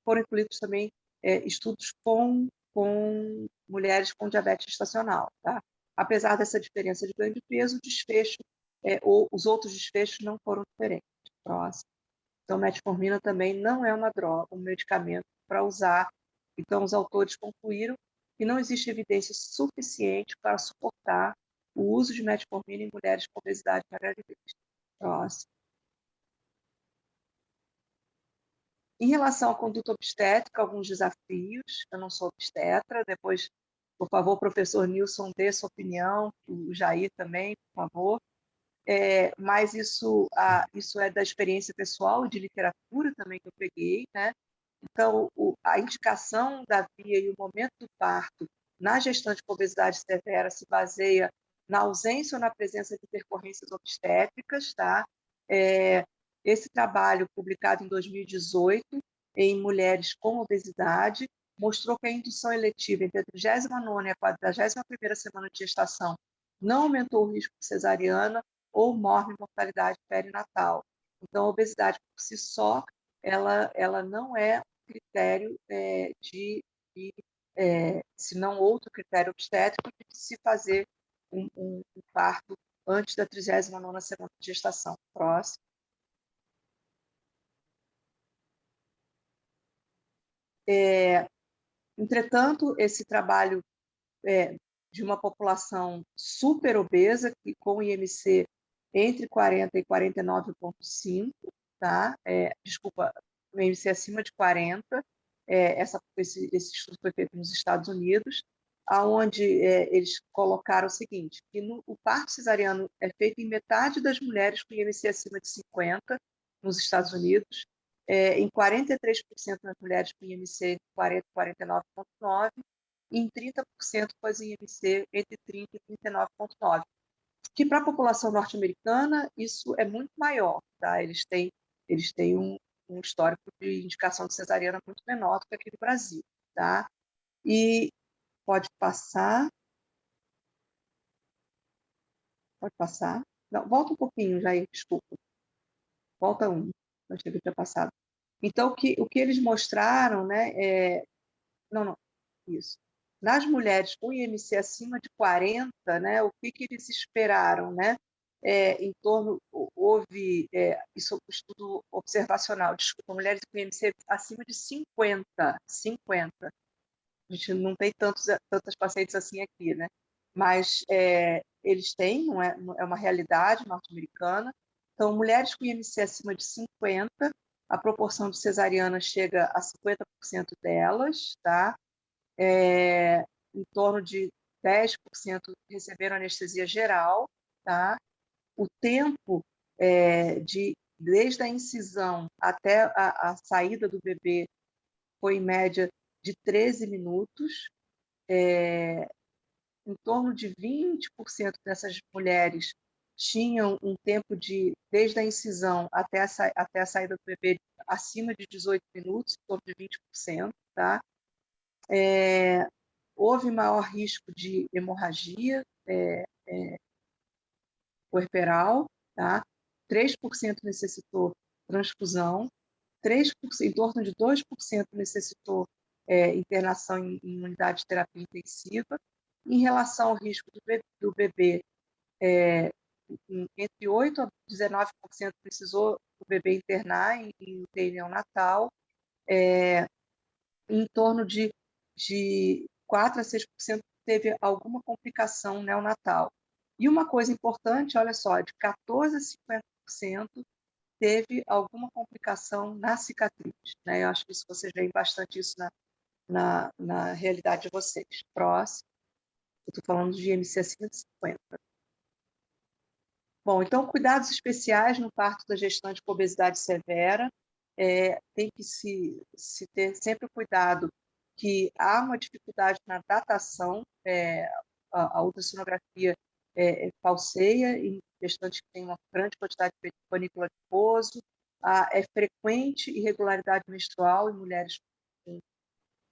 foram incluídos também estudos com mulheres com diabetes gestacional. Tá? Apesar dessa diferença de ganho de peso, o desfecho ou os outros desfechos não foram diferentes. Próximo. Então, metformina também não é uma droga, um medicamento para usar. Então, os autores concluíram que não existe evidência suficiente para suportar o uso de metformina em mulheres com obesidade na gravidez. Próximo. Em relação à conduta obstétrica, alguns desafios. Eu não sou obstetra. Depois, por favor, professor Nilson, dê sua opinião. O Jair também, por favor. Mas isso é da experiência pessoal e de literatura também que eu peguei, né? Então, a indicação da via e o momento do parto na gestante com obesidade severa se baseia na ausência ou na presença de intercorrências obstétricas, tá? Esse trabalho, publicado em 2018, em mulheres com obesidade, mostrou que a indução eletiva entre a 39ª e a 41ª semana de gestação não aumentou o risco de cesariana ou mortalidade perinatal. Então, a obesidade por si só, ela não é critério se não outro critério obstétrico, de se fazer um parto antes da 39ª semana de gestação. Próximo. Entretanto, esse trabalho de uma população super obesa, que com IMC entre 40 e 49,5, tá? Desculpa, o IMC acima de 40, esse estudo foi feito nos Estados Unidos, onde eles colocaram o seguinte, que o parto cesariano é feito em metade das mulheres com IMC acima de 50 nos Estados Unidos, em 43% das mulheres com IMC 40 e 49,9, e em 30% com as IMC entre 30 e 39,9. Que para a população norte-americana isso é muito maior, tá? Eles têm um histórico de indicação de cesariana muito menor do que aqui no Brasil, tá? E pode passar. Pode passar. Não, volta um pouquinho, Jair, desculpa. Volta um. Eu achei que eu tinha passado. Então, o que eles mostraram, né? Não, isso. Nas mulheres com IMC acima de 40, né, o que eles esperaram, né? Houve isso, estudo observacional, desculpa, mulheres com IMC acima de 50. A gente não tem tantas pacientes assim aqui, né? Mas eles têm, não é uma realidade norte-americana. Então, mulheres com IMC acima de 50, a proporção de cesariana chega a 50% delas, tá? Em torno de 10% receberam anestesia geral, tá? O tempo desde a incisão até a saída do bebê foi em média de 13 minutos. Em torno de 20% dessas mulheres tinham um tempo desde a incisão até a saída do bebê acima de 18 minutos, em torno de 20%, tá? Houve maior risco de hemorragia puerperal, tá? 3% necessitou transfusão, em torno de 2% necessitou internação em unidade de terapia intensiva. Em relação ao risco do bebê, entre 8% a 19% precisou o bebê internar em UTI neonatal, em torno de 4% a 6% teve alguma complicação neonatal. E uma coisa importante, olha só, de 14% a 50% teve alguma complicação na cicatriz, né? Eu acho que isso vocês veem bastante isso na realidade de vocês. Próximo. Eu estou falando de IMC acima de 50. Bom, então, cuidados especiais no parto da gestante com obesidade severa. Tem que se ter sempre o cuidado que há uma dificuldade na datação, a ultrassonografia falseia em gestantes que têm uma grande quantidade de panícula adiposo, é frequente irregularidade menstrual em mulheres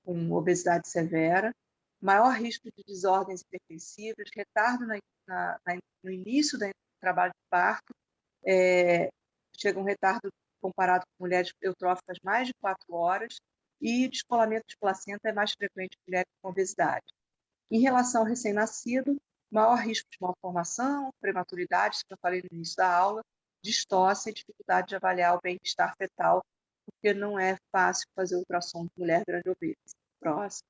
com obesidade severa, maior risco de desordens hipertensivas, retardo no início do trabalho de parto, chega um retardo comparado com mulheres eutróficas mais de 4 horas, e descolamento de placenta é mais frequente em mulheres com obesidade. Em relação ao recém-nascido, maior risco de malformação, prematuridade, que eu falei no início da aula, distócia e dificuldade de avaliar o bem-estar fetal, porque não é fácil fazer ultrassom de mulher grande obesa. Próximo.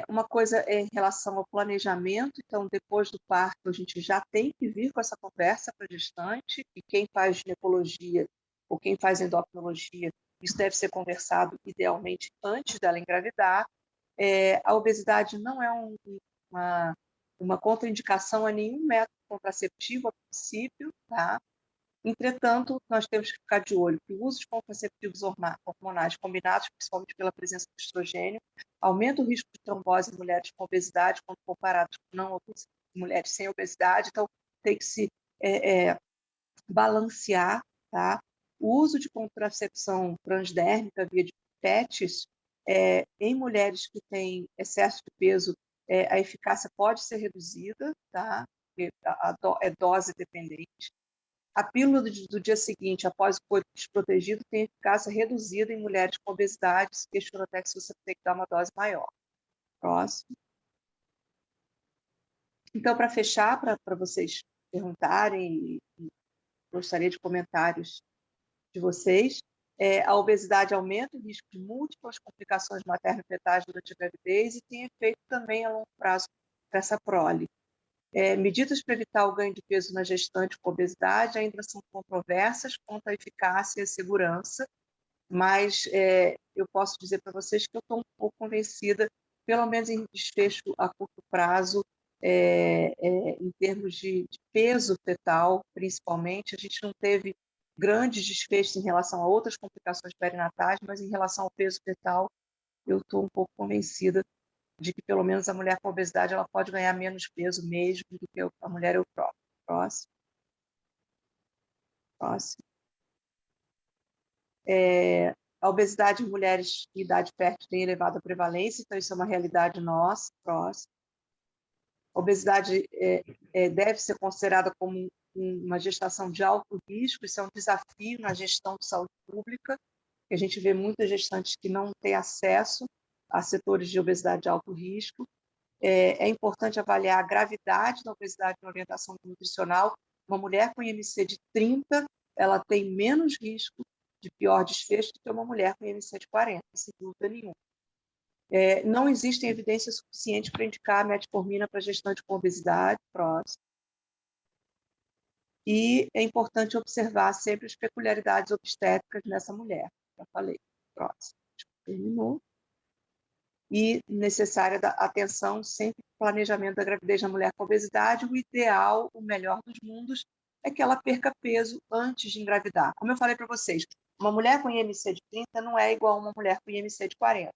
Uma coisa em relação ao planejamento, então, depois do parto, a gente já tem que vir com essa conversa para a gestante, e quem faz ginecologia ou quem faz endocrinologia, isso deve ser conversado, idealmente, antes dela engravidar. A obesidade não é uma contraindicação a nenhum método contraceptivo, a princípio, tá? Entretanto, nós temos que ficar de olho que o uso de contraceptivos hormonais combinados, principalmente pela presença do estrogênio, aumenta o risco de trombose em mulheres com obesidade quando comparados com mulheres sem obesidade. Então, tem que se balancear, tá? O uso de contracepção transdérmica via de PETs em mulheres que têm excesso de peso, a eficácia pode ser reduzida, tá? É dose dependente. A pílula do dia seguinte, após o coito desprotegido, tem eficácia reduzida em mulheres com obesidade. Se questiona até se você tem que dar uma dose maior. Próximo. Então, para fechar, para vocês perguntarem, gostaria de comentários de vocês. A obesidade aumenta o risco de múltiplas complicações materno-fetais durante a gravidez e tem efeito também a longo prazo para essa prole. Medidas para evitar o ganho de peso na gestante com obesidade ainda são controversas quanto à eficácia e segurança, mas eu posso dizer para vocês que eu estou um pouco convencida, pelo menos em desfecho a curto prazo, em termos de peso fetal, principalmente. A gente não teve grandes desfechos em relação a outras complicações perinatais, mas em relação ao peso fetal, eu estou um pouco convencida de que pelo menos a mulher com obesidade ela pode ganhar menos peso mesmo do que a mulher eutrófica. Próximo. Próximo. A obesidade em mulheres em idade fértil tem elevada prevalência, então isso é uma realidade nossa. Próximo. A obesidade deve ser considerada como uma gestação de alto risco, isso é um desafio na gestão de saúde pública, que a gente vê muitas gestantes que não têm acesso a setores de obesidade de alto risco. É importante avaliar a gravidade da obesidade na orientação nutricional. Uma mulher com IMC de 30, ela tem menos risco de pior desfecho do que uma mulher com IMC de 40, sem dúvida nenhuma. Não existem evidências suficientes para indicar a metformina para gestante com obesidade. Próximo. E é importante observar sempre as peculiaridades obstétricas nessa mulher. Já falei. Próximo. Terminou. E necessária da atenção sempre no planejamento da gravidez na mulher com obesidade. O ideal, o melhor dos mundos, é que ela perca peso antes de engravidar. Como eu falei para vocês, uma mulher com IMC de 30 não é igual a uma mulher com IMC de 40.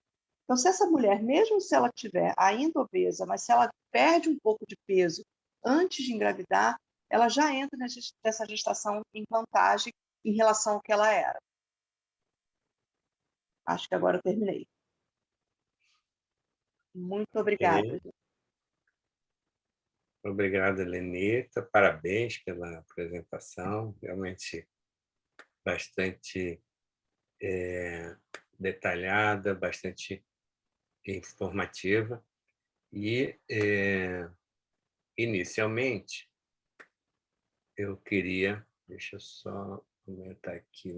Então, se essa mulher, mesmo se ela estiver ainda obesa, mas se ela perde um pouco de peso antes de engravidar, ela já entra nessa gestação em vantagem em relação ao que ela era. Acho que agora eu terminei. Muito obrigada. Obrigado, Lenita. Parabéns pela apresentação. Realmente bastante detalhada, bastante informativa. E, inicialmente, eu queria... Deixa eu só aumentar aqui.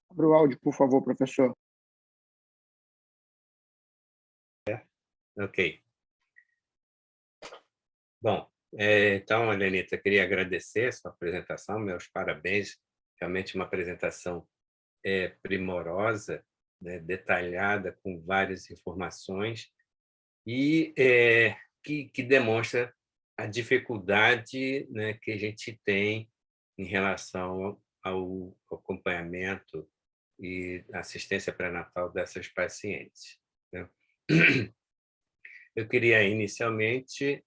Abra o áudio, por favor, professor. Ok. Bom, então, Lenita, queria agradecer a sua apresentação, meus parabéns. Realmente uma apresentação primorosa, né, detalhada, com várias informações, e que demonstra a dificuldade, né, que a gente tem em relação ao acompanhamento e assistência pré-natal dessas pacientes, né? Eu queria, inicialmente,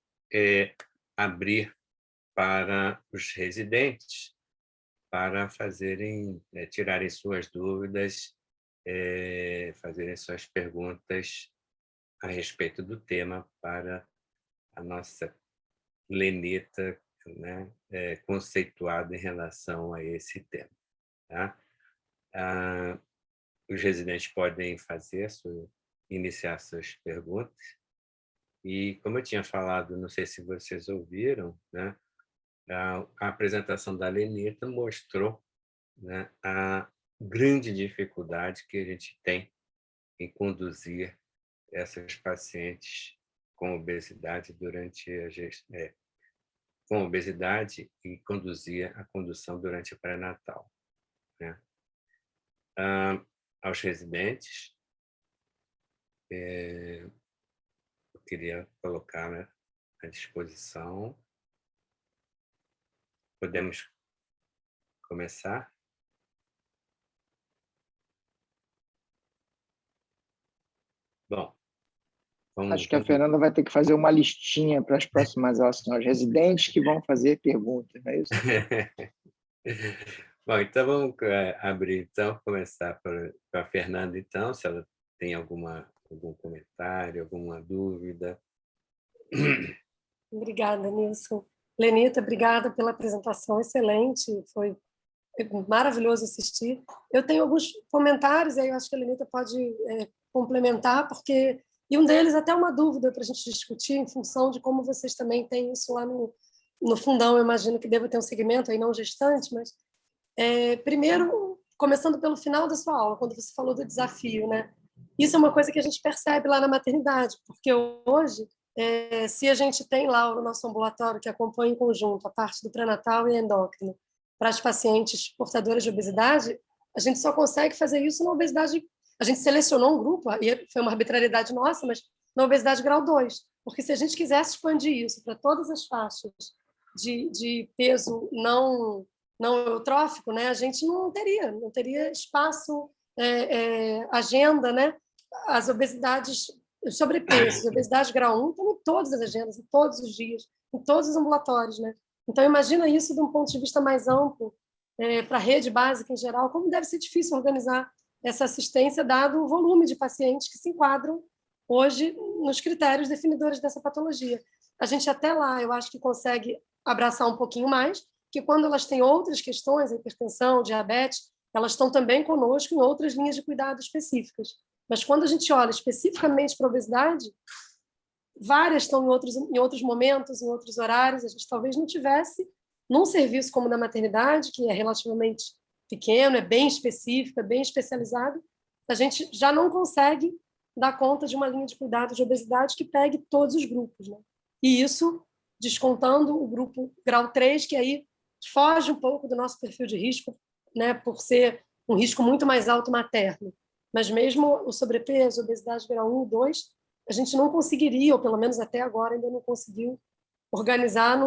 abrir para os residentes, para fazerem, tirarem suas dúvidas, fazerem suas perguntas a respeito do tema para a nossa Lenita, né, conceituada em relação a esse tema. Tá? Os residentes podem iniciar suas perguntas. E, como eu tinha falado, não sei se vocês ouviram, né, a apresentação da Lenita mostrou, né, a grande dificuldade que a gente tem em conduzir essas pacientes com obesidade com obesidade e conduzir a condução durante o pré-natal, né? Aos residentes, eu queria colocar, né, à disposição. Podemos começar? Bom, Acho que a Fernanda vai ter que fazer uma listinha para as próximas aulas, são os residentes que vão fazer perguntas, não é isso? Bom, então vamos abrir, então, começar com a Fernanda, então, se ela tem algum comentário, alguma dúvida. Obrigada, Nilson. Lenita, obrigada pela apresentação excelente, foi maravilhoso assistir. Eu tenho alguns comentários, aí eu acho que a Lenita pode complementar, porque e um deles até uma dúvida para a gente discutir em função de como vocês também têm isso lá no fundão. Eu imagino que deva ter um segmento aí não gestante, mas primeiro, começando pelo final da sua aula, quando você falou do desafio, né? Isso é uma coisa que a gente percebe lá na maternidade, porque hoje, se a gente tem lá o nosso ambulatório que acompanha em conjunto a parte do pré-natal e endócrino para as pacientes portadoras de obesidade, a gente só consegue fazer isso na obesidade. A gente selecionou um grupo, e foi uma arbitrariedade nossa, mas na obesidade grau 2, porque se a gente quisesse expandir isso para todas as faixas de peso não eutrófico, né, a gente não teria espaço, agenda, né? As obesidades, sobrepeso, obesidade grau 1 estão em todas as agendas, em todos os dias, em todos os ambulatórios, né? Então, imagina isso de um ponto de vista mais amplo, para a rede básica em geral, como deve ser difícil organizar essa assistência, dado o volume de pacientes que se enquadram hoje nos critérios definidores dessa patologia. A gente até lá, eu acho que consegue abraçar um pouquinho mais, que quando elas têm outras questões, hipertensão, diabetes, elas estão também conosco em outras linhas de cuidado específicas. Mas quando a gente olha especificamente para a obesidade, várias estão em outros momentos, em outros horários, a gente talvez não tivesse num serviço como o da maternidade, que é relativamente pequeno, é bem específico, é bem especializado, a gente já não consegue dar conta de uma linha de cuidado de obesidade que pegue todos os grupos, né? E isso descontando o grupo grau 3, que aí foge um pouco do nosso perfil de risco, né, por ser um risco muito mais alto materno. Mas mesmo o sobrepeso, obesidade grau 1 e 2, a gente não conseguiria, ou pelo menos até agora ainda não conseguiu, organizar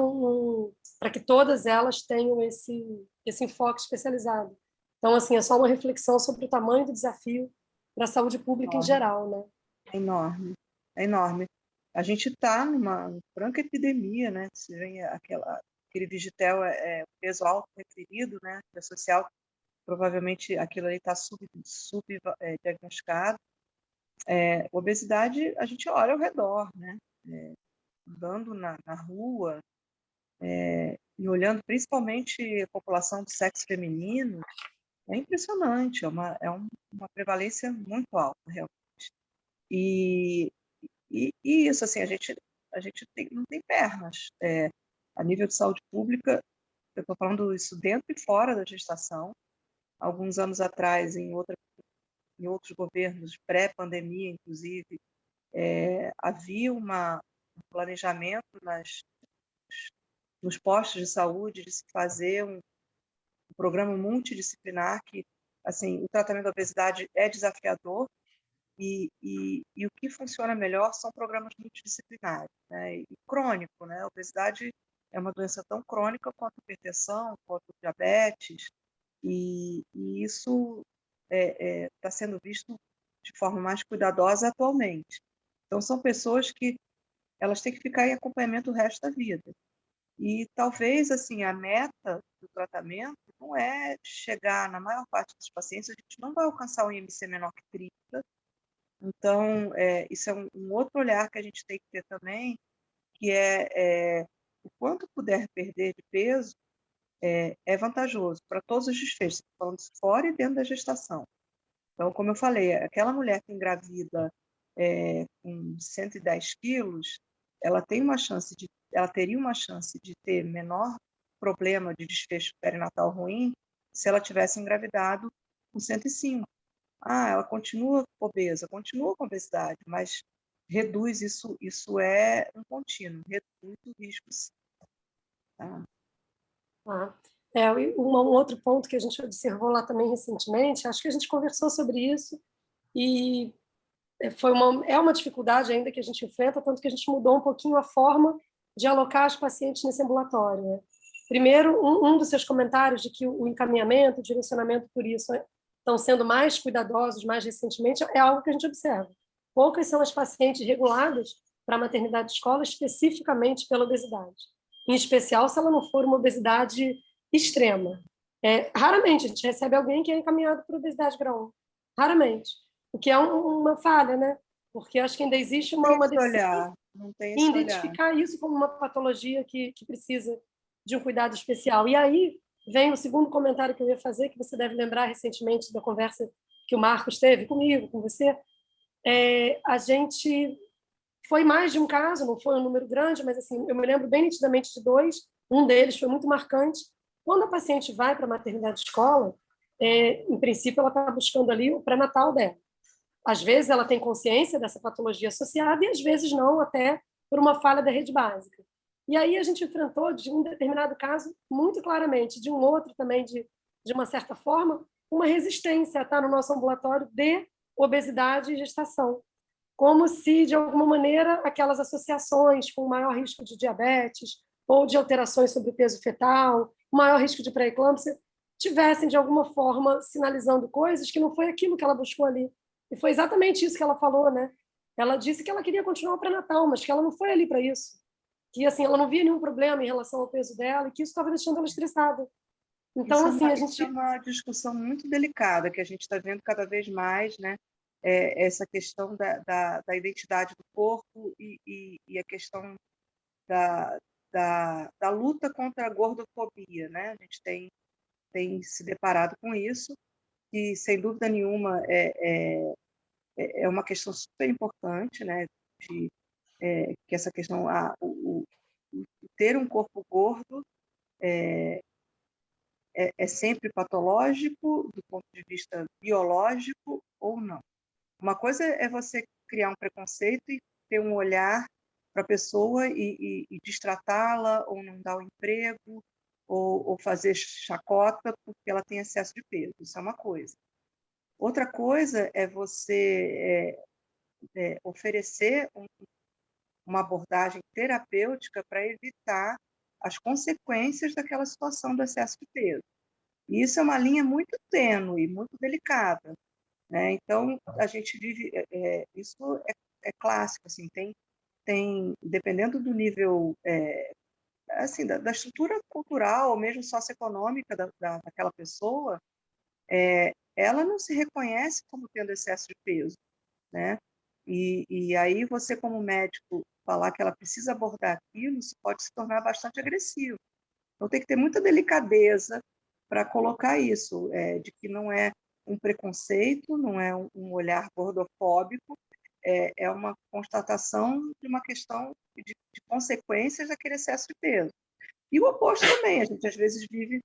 para que todas elas tenham esse enfoque especializado. Então, assim, é só uma reflexão sobre o tamanho do desafio para a saúde pública em geral, né? É enorme, é enorme. A gente está numa franca epidemia, né? Se vem aquele Vigitel é peso alto referido, né? Da social, provavelmente aquilo ali está subdiagnosticado. Obesidade, a gente olha ao redor, né? Andando na rua, e olhando principalmente a população do sexo feminino, é impressionante, uma prevalência muito alta, realmente. E isso, assim, a gente não tem pernas. A nível de saúde pública, eu estou falando isso dentro e fora da gestação. Alguns anos atrás, em outros governos, pré-pandemia, inclusive, havia um planejamento nos postos de saúde de se fazer um programa multidisciplinar que, assim, o tratamento da obesidade é desafiador e o que funciona melhor são programas multidisciplinares, né? E crônico, né? A obesidade é uma doença tão crônica quanto a hipertensão, quanto o diabetes, e isso está sendo visto de forma mais cuidadosa atualmente. Então, são pessoas que elas têm que ficar em acompanhamento o resto da vida. E talvez, assim, a meta do tratamento não é chegar, na maior parte dos pacientes, a gente não vai alcançar um IMC menor que 30. Então, isso é um outro olhar que a gente tem que ter também, que o quanto puder perder de peso é vantajoso para todos os desfechos, falando fora e dentro da gestação. Então, como eu falei, aquela mulher que engravida com 110 quilos, ela teria uma chance de ter menor problema de desfecho perinatal ruim se ela tivesse engravidado com 105. Ela continua obesa, continua com obesidade, mas reduz isso é um contínuo, reduz o risco. Tá? Um outro ponto que a gente observou lá também recentemente, acho que a gente conversou sobre isso, e é uma dificuldade ainda que a gente enfrenta, tanto que a gente mudou um pouquinho a forma de alocar os pacientes nesse ambulatório. Né? Primeiro, um dos seus comentários de que o encaminhamento, o direcionamento por isso estão sendo mais cuidadosos mais recentemente, é algo que a gente observa. Poucas são as pacientes reguladas para a maternidade de escola especificamente pela obesidade, em especial se ela não for uma obesidade extrema. Raramente a gente recebe alguém que é encaminhado por obesidade grau 1. Raramente. O que é uma falha, né? Porque acho que ainda existe uma deficiência em identificar isso como uma patologia que precisa de um cuidado especial. E aí vem o segundo comentário que eu ia fazer, que você deve lembrar recentemente da conversa que o Marcos teve comigo, com você. A gente foi mais de um caso, não foi um número grande, mas assim, eu me lembro bem nitidamente de 2. Um deles foi muito marcante. Quando a paciente vai para a maternidade de escola, em princípio, ela está buscando ali o pré-natal dela. Às vezes ela tem consciência dessa patologia associada e às vezes não, até por uma falha da rede básica. E aí a gente enfrentou, de um determinado caso, muito claramente, de um outro também, de uma certa forma, uma resistência a estar no nosso ambulatório de obesidade e gestação. Como se, de alguma maneira, aquelas associações com maior risco de diabetes ou de alterações sobre o peso fetal, maior risco de pré-eclâmpsia, tivessem, de alguma forma, sinalizando coisas que não foi aquilo que ela buscou ali. E foi exatamente isso que ela falou, né? Ela disse que ela queria continuar o pré-natal, mas que ela não foi ali para isso. Que, assim, ela não via nenhum problema em relação ao peso dela e que isso estava deixando ela estressada. Então, assim, isso é uma discussão muito delicada que a gente está vendo cada vez mais, né? Essa questão da identidade do corpo e a questão da luta contra a gordofobia, né? A gente tem se deparado com isso e, sem dúvida nenhuma, é uma questão super importante, né? Que essa questão, ter um corpo gordo é sempre patológico do ponto de vista biológico ou não. Uma coisa é você criar um preconceito e ter um olhar para a pessoa e destratá-la ou não dar o emprego ou fazer chacota porque ela tem excesso de peso. Isso é uma coisa. Outra coisa é você oferecer uma abordagem terapêutica para evitar as consequências daquela situação do excesso de peso. E isso é uma linha muito tênue, muito delicada, né? Então, a gente vive... isso é clássico, assim, tem dependendo do nível assim, da estrutura cultural ou mesmo socioeconômica daquela pessoa, ela não se reconhece como tendo excesso de peso, né? E aí você, como médico, falar que ela precisa abordar aquilo, isso pode se tornar bastante agressivo. Então, tem que ter muita delicadeza para colocar isso, de que não é um preconceito, não é um olhar gordofóbico, é uma constatação de uma questão de consequências daquele excesso de peso. E o oposto também, a gente às vezes vive,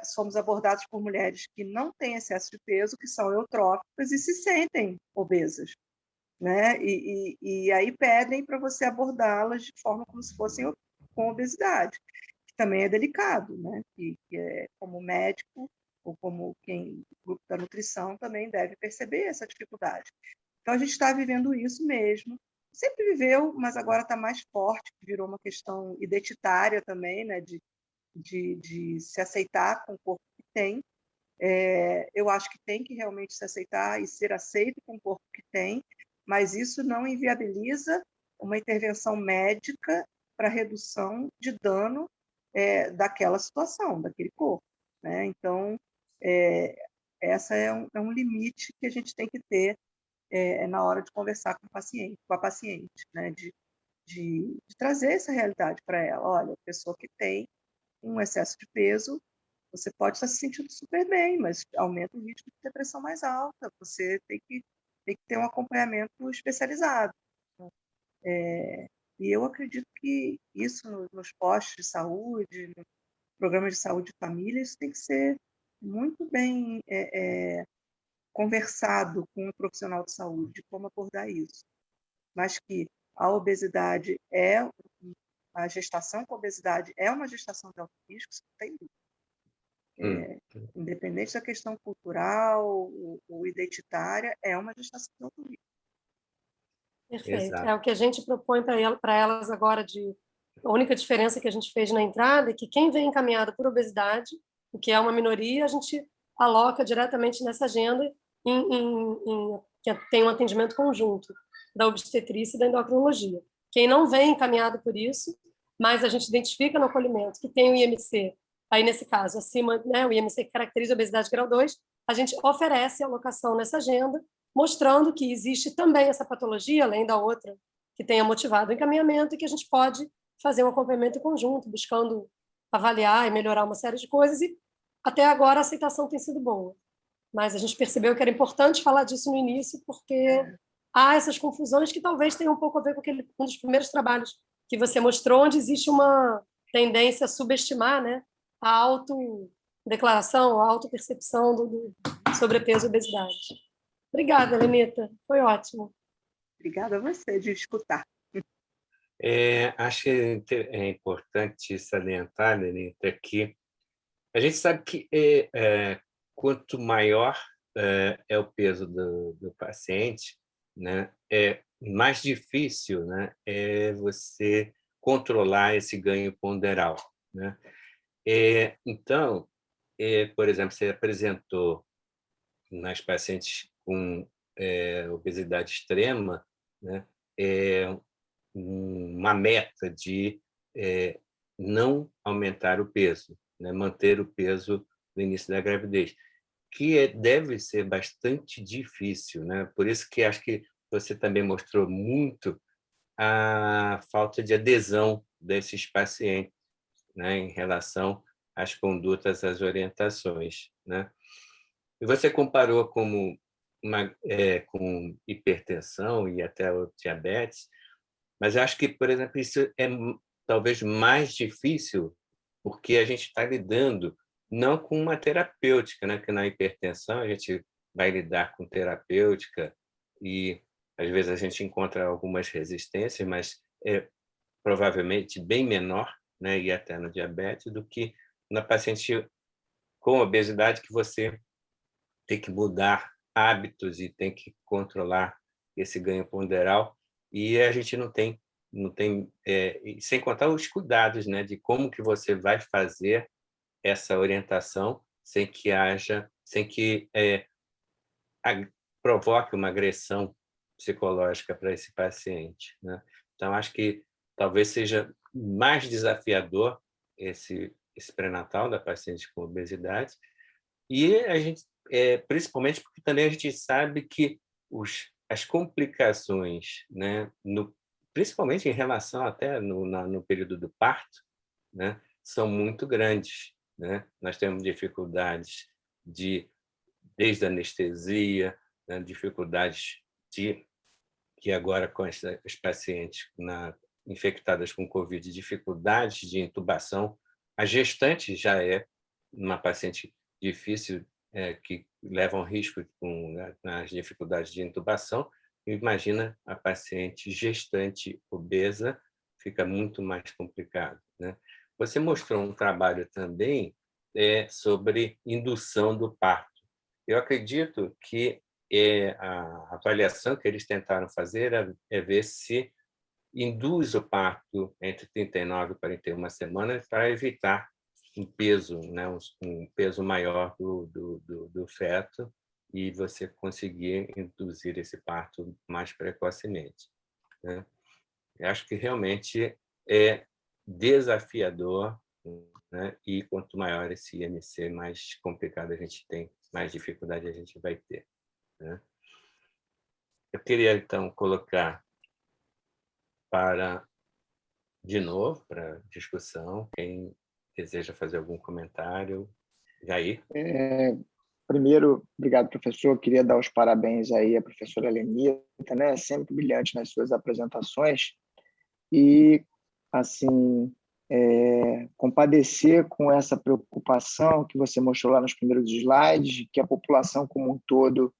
somos abordados por mulheres que não têm excesso de peso, que são eutróficas e se sentem obesas, né? E aí pedem para você abordá-las de forma como se fossem com obesidade, que também é delicado, né? Como médico ou como quem grupo da nutrição também deve perceber essa dificuldade. Então a gente está vivendo isso mesmo. Sempre viveu, mas agora está mais forte, virou uma questão identitária também, né? De se aceitar com o corpo que tem. Eu acho que tem que realmente se aceitar e ser aceito com o corpo que tem, mas isso não inviabiliza uma intervenção médica para redução de dano daquela situação, daquele corpo, né? Então, essa é um limite que a gente tem que ter na hora de conversar com a paciente, né? De trazer essa realidade para ela. Olha, a pessoa que tem um excesso de peso, você pode estar se sentindo super bem, mas aumenta o risco de ter pressão mais alta. Você tem que ter um acompanhamento especializado. E eu acredito que isso nos postos de saúde, no programa de saúde de família, isso tem que ser muito bem conversado com o profissional de saúde, como abordar isso. Mas que a obesidade a gestação com obesidade é uma gestação de alto risco, isso não tem dúvida. Independente da questão cultural ou identitária, é uma gestação de alto risco. Perfeito. Exato. É o que a gente propõe para elas agora. A única diferença que a gente fez na entrada é que quem vem encaminhado por obesidade, o que é uma minoria, a gente aloca diretamente nessa agenda que tem um atendimento conjunto da obstetrícia e da endocrinologia. Quem não vem encaminhado por isso, mas a gente identifica no acolhimento que tem o IMC, aí nesse caso, acima, né, o IMC que caracteriza a obesidade grau 2, a gente oferece a alocação nessa agenda, mostrando que existe também essa patologia, além da outra, que tenha motivado o encaminhamento e que a gente pode fazer um acompanhamento conjunto, buscando avaliar e melhorar uma série de coisas, e até agora a aceitação tem sido boa. Mas a gente percebeu que era importante falar disso no início, porque há essas confusões que talvez tenham um pouco a ver com um dos primeiros trabalhos que você mostrou, onde existe uma tendência a subestimar, né, a autodeclaração, a autopercepção do sobrepeso e obesidade. Obrigada, Lenita. Foi ótimo. Obrigada a você de escutar. Acho que é importante salientar, Lenita, que a gente sabe que quanto maior é o peso do paciente, né, é mais difícil, né, você controlar esse ganho ponderal, né? Então, por exemplo, você apresentou nas pacientes com obesidade extrema, né, uma meta de não aumentar o peso, né, manter o peso no início da gravidez, que deve ser bastante difícil, né? Por isso que acho que você também mostrou muito a falta de adesão desses pacientes, né, em relação às condutas, às orientações, né? E você comparou com hipertensão e até o diabetes, mas eu acho que, por exemplo, isso é talvez mais difícil porque a gente está lidando não com uma terapêutica, né? Que na hipertensão a gente vai lidar com terapêutica e às vezes a gente encontra algumas resistências, mas é provavelmente bem menor, né? E até no diabetes do que na paciente com obesidade, que você tem que mudar hábitos e tem que controlar esse ganho ponderal, e a gente não tem sem contar os cuidados, né, de como que você vai fazer essa orientação sem que provoque uma agressão psicológica para esse paciente, né? Então acho que talvez seja mais desafiador esse pré-natal da paciente com obesidade, e a gente principalmente porque também a gente sabe que os as complicações, né, principalmente em relação até no período do parto, né, são muito grandes, né? Nós temos dificuldades desde a anestesia, né, dificuldades que agora com os pacientes infectadas com Covid, dificuldades de intubação. A gestante já é uma paciente difícil, que leva um risco nas dificuldades de intubação. Imagina a paciente gestante obesa, fica muito mais complicado, né? Você mostrou um trabalho também sobre indução do parto. Eu acredito que a avaliação que eles tentaram fazer é ver se induz o parto entre 39 e 41 semanas para evitar um peso, né, um peso maior do feto e você conseguir induzir esse parto mais precocemente, né? Eu acho que realmente é desafiador, né? E quanto maior esse IMC, mais complicado a gente tem, mais dificuldade a gente vai ter, né? Eu queria, então, colocar de novo, para discussão, quem deseja fazer algum comentário. Jair? Primeiro, obrigado, professor. Queria dar os parabéns aí à professora Lenita, né? Sempre brilhante nas suas apresentações. E, assim, compadecer com essa preocupação que você mostrou lá nos primeiros slides, que a população como um todo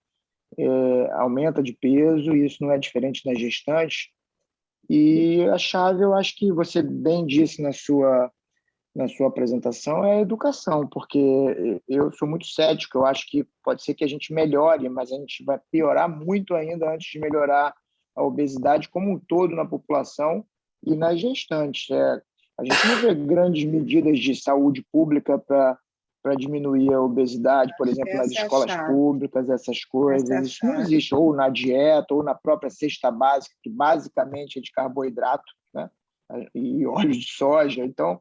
aumenta de peso, e isso não é diferente nas gestantes. E a chave, eu acho que você bem disse na sua apresentação, é a educação, porque eu sou muito cético, eu acho que pode ser que a gente melhore, mas a gente vai piorar muito ainda antes de melhorar a obesidade como um todo na população e nas gestantes. A gente não vê grandes medidas de saúde pública para diminuir a obesidade, por exemplo, nas escolas públicas, essas coisas. Isso não existe, ou na dieta, ou na própria cesta básica, que basicamente é de carboidrato, né? E óleo de soja. Então,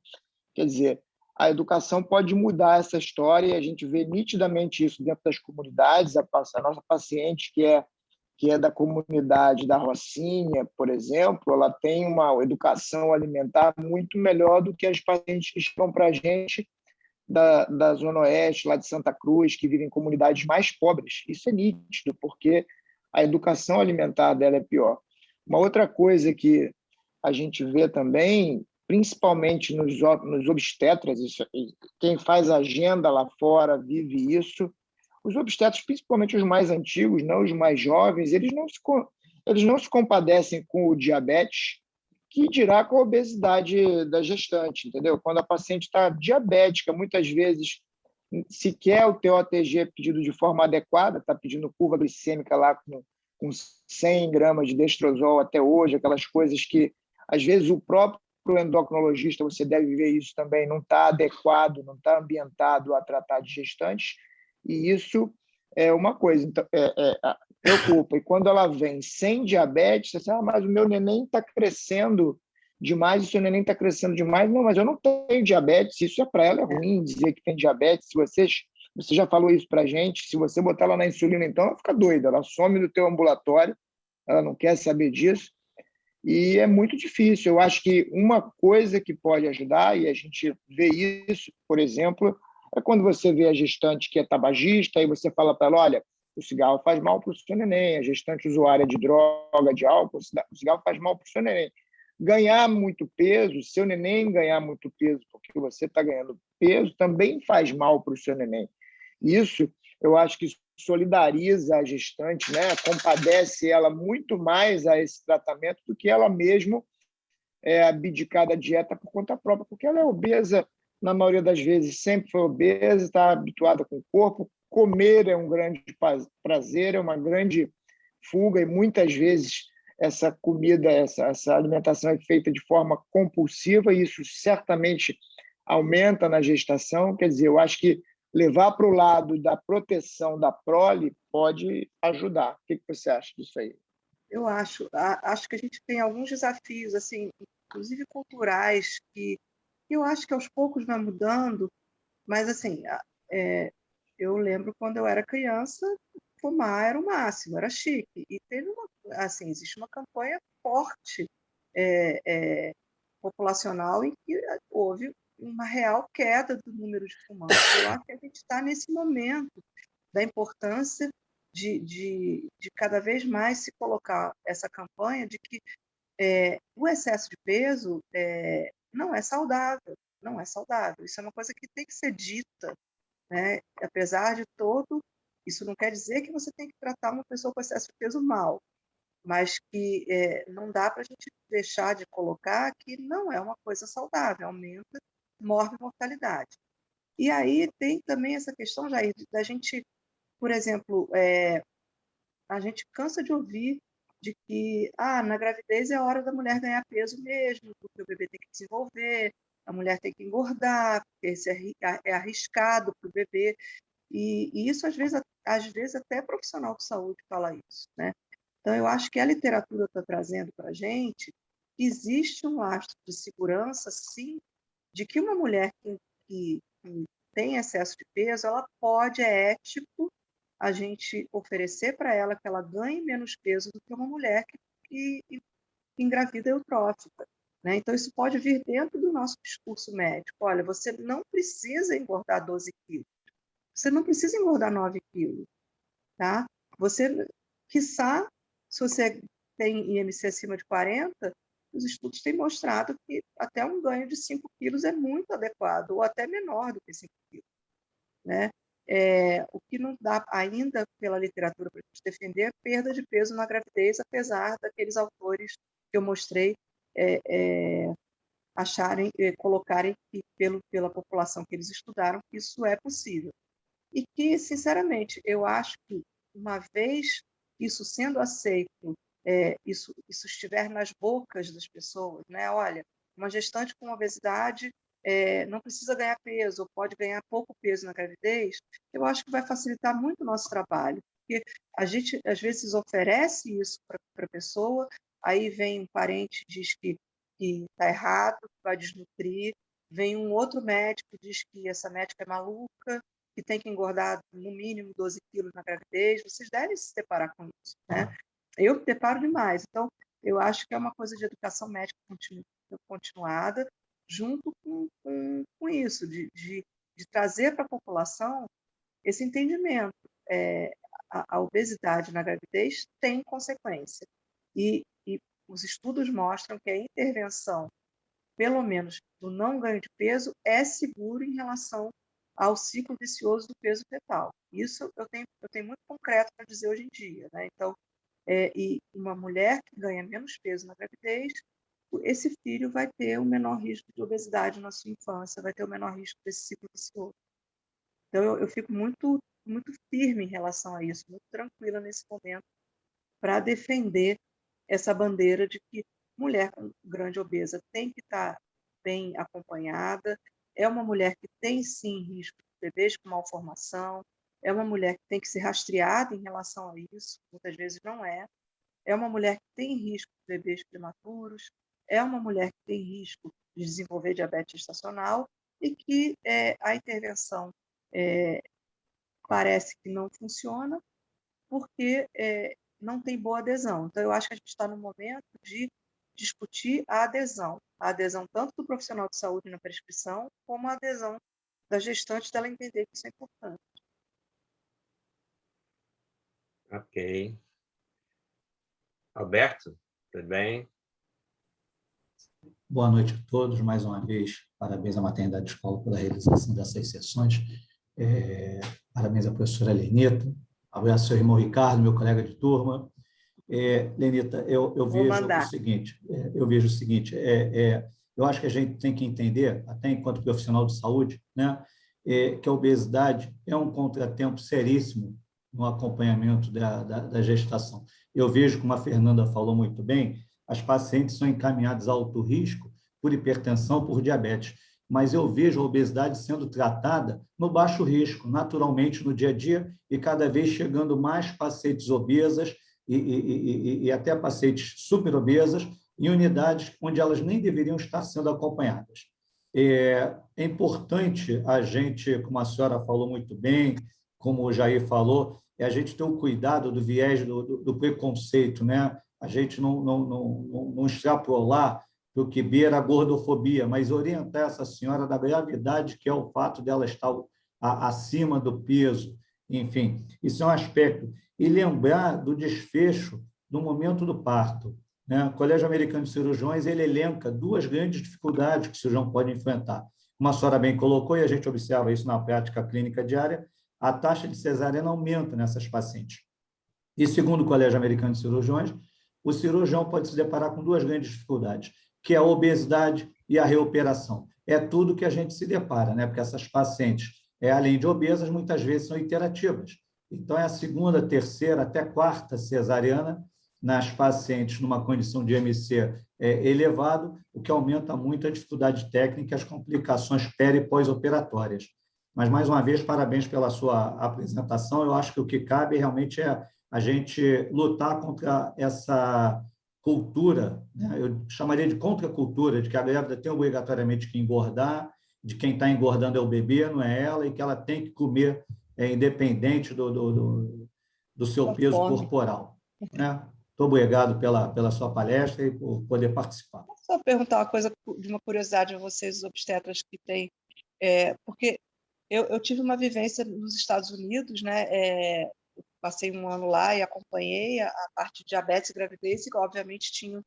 quer dizer, a educação pode mudar essa história e a gente vê nitidamente isso dentro das comunidades. A nossa paciente, que é da comunidade da Rocinha, por exemplo, ela tem uma educação alimentar muito melhor do que as pacientes que chegam para a gente da Zona Oeste, lá de Santa Cruz, que vivem em comunidades mais pobres. Isso é nítido, porque a educação alimentar dela é pior. Uma outra coisa que a gente vê também, principalmente nos obstetras, quem faz agenda lá fora vive isso, os obstetras, principalmente os mais antigos, não os mais jovens, eles não se compadecem com o diabetes, que dirá com a obesidade da gestante, entendeu? Quando a paciente está diabética, muitas vezes sequer o TOTG é pedido de forma adequada, está pedindo curva glicêmica lá com 100 gramas de destrozol até hoje, aquelas coisas que, às vezes, o próprio endocrinologista, você deve ver isso também, não está adequado, não está ambientado a tratar de gestantes, e isso é uma coisa, então, preocupa. E quando ela vem sem diabetes, você diz, mas o meu neném está crescendo demais, o seu neném está crescendo demais. Não, mas eu não tenho diabetes, isso para ela é ruim dizer que tem diabetes. Você já falou isso para a gente, se você botar ela na insulina, então, ela fica doida, ela some do teu ambulatório, ela não quer saber disso, e é muito difícil. Eu acho que uma coisa que pode ajudar, e a gente vê isso, por exemplo, é quando você vê a gestante que é tabagista, e você fala para ela, olha, o cigarro faz mal para o seu neném, a gestante usuária de droga, de álcool, o cigarro faz mal para o seu neném. Ganhar muito peso, seu neném ganhar muito peso porque você está ganhando peso, também faz mal para o seu neném. Isso, eu acho que solidariza a gestante, né? Compadece ela muito mais a esse tratamento do que ela mesma abdicar da dieta por conta própria, porque ela é obesa, na maioria das vezes, sempre foi obesa, está habituada com o corpo. Comer é um grande prazer, é uma grande fuga, e muitas vezes essa comida, essa alimentação é feita de forma compulsiva, e isso certamente aumenta na gestação. Quer dizer, eu acho que levar para o lado da proteção da prole pode ajudar. O que você acha disso aí? Eu acho que a gente tem alguns desafios, assim, inclusive culturais, que eu acho que aos poucos vai mudando, mas assim, eu lembro quando eu era criança, fumar era o máximo, era chique. E teve assim, existe uma campanha forte populacional em que houve uma real queda do número de fumantes. Eu acho que a gente está nesse momento da importância de cada vez mais se colocar essa campanha de que o excesso de peso não é saudável, não é saudável. Isso é uma coisa que tem que ser dita, né? Apesar de todo, isso não quer dizer que você tem que tratar uma pessoa com excesso de peso mal, mas que não dá para a gente deixar de colocar que não é uma coisa saudável, aumenta mortalidade. E aí tem também essa questão, Jair, da gente, por exemplo, a gente cansa de ouvir de que na gravidez é a hora da mulher ganhar peso mesmo, porque o bebê tem que desenvolver, a mulher tem que engordar, porque isso é arriscado para o bebê. E isso, às vezes, até profissional de saúde fala isso, né? Então, eu acho que a literatura está trazendo para a gente que existe um lastro de segurança, sim, de que uma mulher que tem excesso de peso, ela pode, é ético a gente oferecer para ela que ela ganhe menos peso do que uma mulher que engravida eutrófica, né? Então, isso pode vir dentro do nosso discurso médico. Olha, você não precisa engordar 12 quilos, você não precisa engordar 9 quilos, tá? Você, quiçá, se você tem IMC acima de 40, os estudos têm mostrado que até um ganho de 5 quilos é muito adequado, ou até menor do que 5 quilos, né? O que não dá ainda pela literatura para a gente defender é a perda de peso na gravidez, apesar daqueles autores que eu mostrei colocarem que pela população que eles estudaram, que isso é possível. E que, sinceramente, eu acho que uma vez isso sendo aceito, isso estiver nas bocas das pessoas, né? Olha, uma gestante com obesidade não precisa ganhar peso, ou pode ganhar pouco peso na gravidez, eu acho que vai facilitar muito o nosso trabalho, porque a gente, às vezes, oferece isso para a pessoa, aí vem um parente e diz que está errado, vai desnutrir, vem um outro médico e diz que essa médica é maluca, que tem que engordar no mínimo 12 quilos na gravidez, vocês devem se deparar com isso, né? Eu me deparo demais. Então, eu acho que é uma coisa de educação médica continuada, junto com isso, de trazer para a população esse entendimento. A obesidade na gravidez tem consequência. E os estudos mostram que a intervenção, pelo menos do não ganho de peso, é seguro em relação ao ciclo vicioso do peso fetal. Isso eu tenho muito concreto para dizer hoje em dia, né? Então, e uma mulher que ganha menos peso na gravidez, esse filho vai ter o menor risco de obesidade na sua infância, vai ter o menor risco desse ciclo vicioso. Então, eu fico muito, muito firme em relação a isso, muito tranquila nesse momento, para defender essa bandeira de que mulher grande obesa tem que estar bem acompanhada, é uma mulher que tem, sim, risco de bebês com malformação, é uma mulher que tem que ser rastreada em relação a isso, muitas vezes não é uma mulher que tem risco de bebês prematuros, é uma mulher que tem risco de desenvolver diabetes gestacional e que a intervenção parece que não funciona porque não tem boa adesão. Então, eu acho que a gente está no momento de discutir a adesão tanto do profissional de saúde na prescrição, como a adesão da gestante, dela entender que isso é importante. Ok. Alberto, tudo bem? Boa noite a todos, mais uma vez, parabéns à Maternidade Escola pela realização dessas sessões, parabéns à professora Lenita, abraço ao irmão Ricardo, meu colega de turma. Lenita, eu vejo o seguinte, eu acho que a gente tem que entender, até enquanto profissional de saúde, né, que a obesidade é um contratempo seríssimo no acompanhamento da gestação. Eu vejo, como a Fernanda falou muito bem, as pacientes são encaminhadas a alto risco por hipertensão, por diabetes, mas eu vejo a obesidade sendo tratada no baixo risco, naturalmente, no dia a dia, e cada vez chegando mais pacientes obesas e até pacientes superobesas em unidades onde elas nem deveriam estar sendo acompanhadas. É importante a gente, como a senhora falou muito bem, como o Jair falou, é a gente ter o cuidado do viés do preconceito, né? A gente não extrapolar para o que beira a gordofobia, mas orientar essa senhora da gravidade que é o fato dela estar acima do peso, enfim, isso é um aspecto. E lembrar do desfecho no momento do parto, né? O Colégio Americano de Cirurgiões ele elenca 2 grandes dificuldades que o cirurgião pode enfrentar. Uma senhora bem colocou, e a gente observa isso na prática clínica diária, a taxa de cesariana aumenta nessas pacientes. E, segundo o Colégio Americano de Cirurgiões, o cirurgião pode se deparar com 2 grandes dificuldades, que é a obesidade e a reoperação. É tudo que a gente se depara, né? Porque essas pacientes, além de obesas, muitas vezes são iterativas. Então, é a 2ª, 3ª, até 4ª cesariana nas pacientes numa condição de IMC elevado, o que aumenta muito a dificuldade técnica e as complicações peri- e pós-operatórias. Mas, mais uma vez, parabéns pela sua apresentação. Eu acho que o que cabe realmente é a gente lutar contra essa cultura, né? Eu chamaria de contracultura, de que a grávida tem obrigatoriamente que engordar, de quem está engordando é o bebê, não é ela, e que ela tem que comer independente do seu peso corporal. Né? Muito obrigado pela sua palestra e por poder participar. Posso só perguntar uma coisa, de uma curiosidade a vocês, os obstetras que têm, porque eu tive uma vivência nos Estados Unidos, né? Passei um ano lá e acompanhei a parte de diabetes e gravidez, e obviamente tinham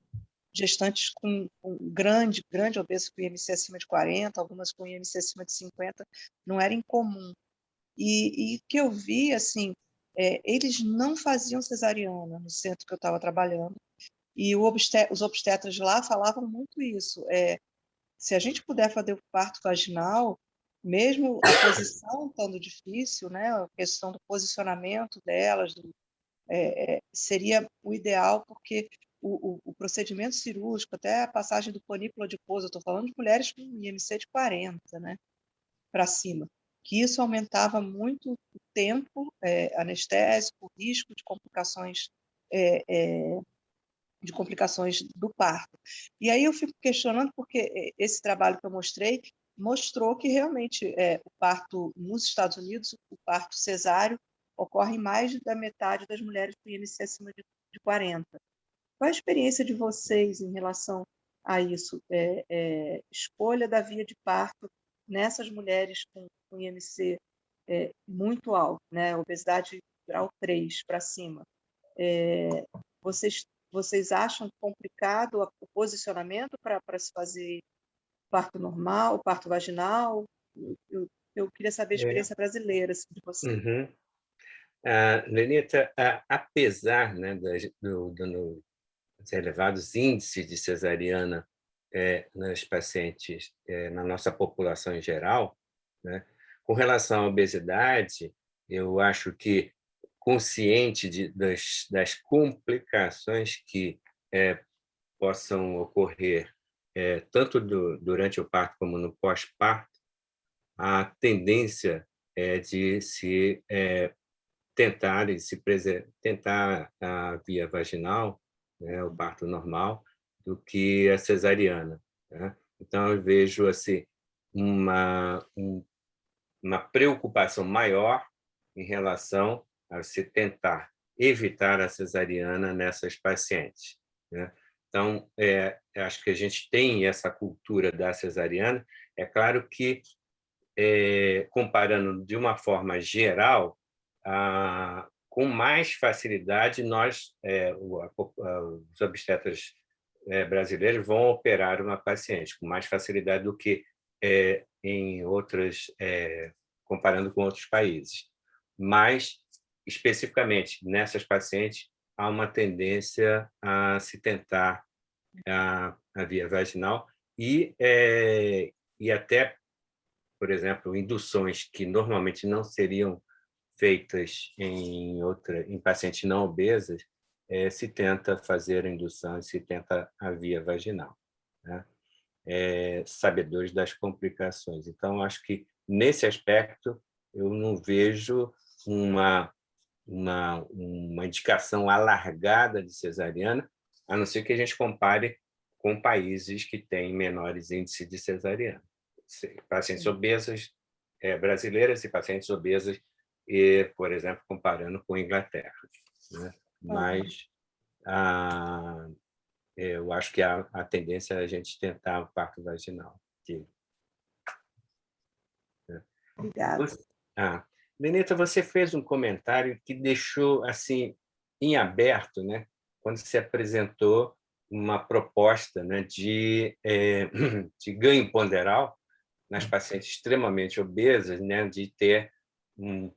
gestantes com grande obeso, com IMC acima de 40, algumas com IMC acima de 50, não era incomum. E que eu vi, assim, eles não faziam cesariana no centro que eu estava trabalhando, e os obstetras lá falavam muito isso. Se a gente puder fazer o parto vaginal, mesmo a posição estando difícil, né, a questão do posicionamento delas, seria o ideal, porque o procedimento cirúrgico, até a passagem do panícula adiposo, eu estou falando de mulheres com IMC de 40, né, para cima, que isso aumentava muito o tempo anestésico, o risco de complicações do parto. E aí eu fico questionando, porque esse trabalho que eu mostrou que realmente o parto nos Estados Unidos, o parto cesáreo, ocorre em mais da metade das mulheres com IMC acima de 40. Qual a experiência de vocês em relação a isso? Escolha da via de parto nessas mulheres com IMC muito alto, né? Obesidade grau 3 para cima. Vocês acham complicado o posicionamento para se fazer parto normal, parto vaginal? Eu queria saber a experiência brasileira assim, de vocês. Uhum. Lenita, apesar, né, dos elevados índices de cesariana nas pacientes, na nossa população em geral, né, com relação à obesidade, eu acho que, consciente das complicações que possam ocorrer tanto durante o parto como no pós-parto, a tendência é de se tentar a via vaginal, né, o parto normal, do que a cesariana, né? Então, eu vejo assim, uma preocupação maior em relação a se tentar evitar a cesariana nessas pacientes, né? Então, acho que a gente tem essa cultura da cesariana. É claro que, comparando de uma forma geral, com mais facilidade, os obstetras brasileiros vão operar uma paciente com mais facilidade do que em outras, comparando com outros países. Mas, especificamente nessas pacientes, há uma tendência a se tentar a via vaginal e até, por exemplo, induções que normalmente não seriam feitas em pacientes não obesas, se tenta fazer a indução e se tenta a via vaginal, né? Sabedores das complicações. Então, acho que, nesse aspecto, eu não vejo uma indicação alargada de cesariana, a não ser que a gente compare com países que têm menores índices de cesariana. Pacientes obesas brasileiras e pacientes obesas e, por exemplo, comparando com a Inglaterra, né? Mas eu acho que a tendência é a gente tentar o parto vaginal. Obrigada. Ah, Lenita, você fez um comentário que deixou assim em aberto, né? Quando se apresentou uma proposta, né, de ganho ponderal nas pacientes extremamente obesas, né, de ter um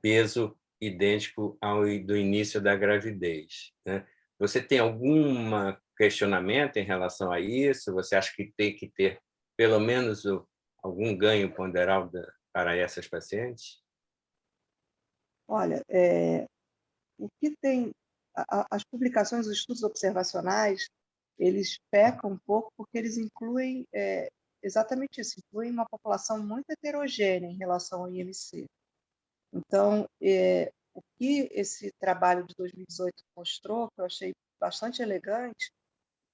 peso idêntico ao do início da gravidez, né? Você tem algum questionamento em relação a isso? Você acha que tem que ter pelo menos algum ganho ponderal para essas pacientes? Olha, o que tem as publicações, os estudos observacionais, eles pecam um pouco porque eles incluem exatamente isso, incluem uma população muito heterogênea em relação ao IMC. Então, o que esse trabalho de 2018 mostrou, que eu achei bastante elegante,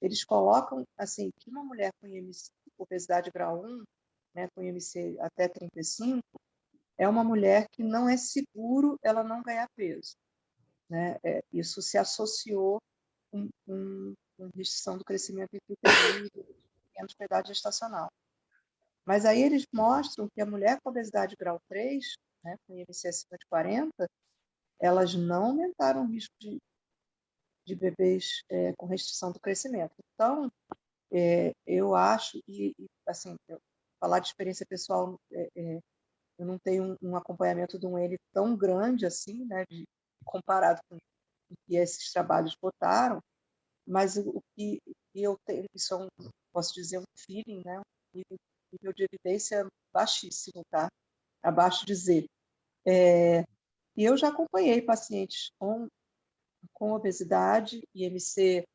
eles colocam assim que uma mulher com IMC, obesidade grau 1, né, com IMC até 35, é uma mulher que não é seguro ela não ganhar peso, né? Isso se associou com restrição do crescimento intrauterino e menos para a idade gestacional. Mas aí eles mostram que a mulher com obesidade grau 3, né, com IMC acima de 40, elas não aumentaram o risco de bebês com restrição do crescimento. Então, eu acho, assim, falar de experiência pessoal, eu não tenho um acompanhamento de um N tão grande assim, né, comparado com o que esses trabalhos botaram, mas o que eu tenho, isso é posso dizer, um feeling, né, um nível de evidência baixíssimo, tá? Abaixo de Z. E eu já acompanhei pacientes com obesidade, IMC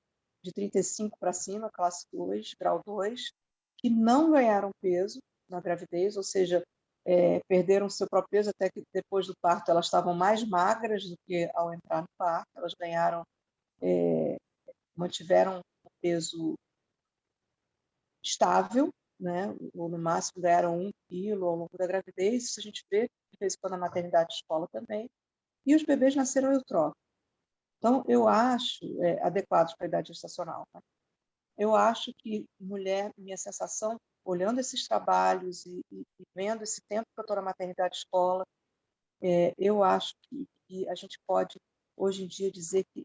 de 35 para cima, classe 2, grau 2, que não ganharam peso na gravidez, ou seja, perderam seu próprio peso, até que depois do parto elas estavam mais magras do que ao entrar no parto, elas mantiveram o peso estável, né? Ou no máximo ganharam 1 quilo ao longo da gravidez, isso a gente vê de vez em quando na maternidade de escola também, e os bebês nasceram eutróficos. Então, eu acho adequados para a idade gestacional. Né? Eu acho que mulher, minha sensação, olhando esses trabalhos e vendo esse tempo que eu estou na maternidade escola, eu acho que a gente pode, hoje em dia, dizer que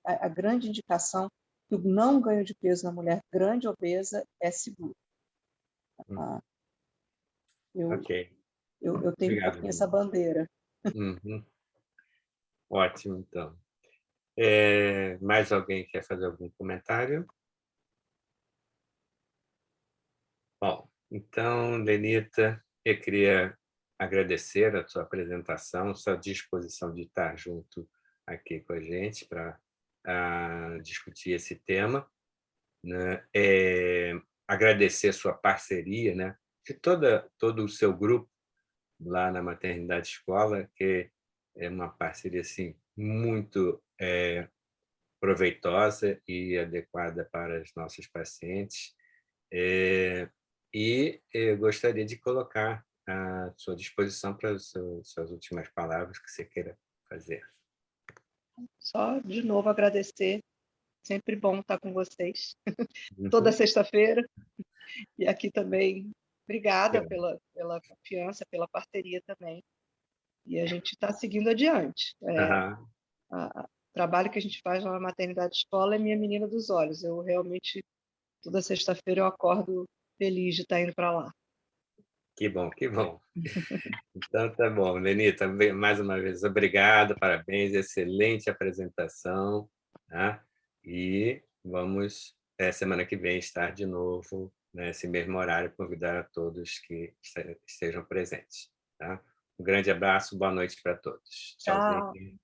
a grande indicação que o não ganho de peso na mulher grande obesa é seguro. Tá? Ok. Eu tenho um Obrigado, pouquinho essa Lenita. bandeira. Uhum. Ótimo, então. Mais alguém quer fazer algum comentário? Bom, então, Lenita, eu queria agradecer a sua apresentação, sua disposição de estar junto aqui com a gente para discutir esse tema, né? Agradecer sua parceria, né? De todo o seu grupo lá na Maternidade Escola, que é uma parceria assim, muito proveitosa e adequada para os nossos pacientes. E eu gostaria de colocar à sua disposição para as suas últimas palavras que você queira fazer. Só, de novo, agradecer. Sempre bom estar com vocês. Toda Uhum. sexta-feira. E aqui também, obrigada pela confiança, pela parceria também. E a gente está seguindo adiante. Aham. O trabalho que a gente faz na maternidade escola é minha menina dos olhos. Eu realmente, toda sexta-feira, eu acordo feliz de estar indo para lá. Que bom, que bom. Então, tá bom. Lenita, mais uma vez, obrigado, parabéns, excelente apresentação. Tá? E vamos, semana que vem, estar de novo nesse mesmo horário, convidar a todos que estejam presentes. Tá? Um grande abraço, boa noite para todos. Tchau. Tchauzinho.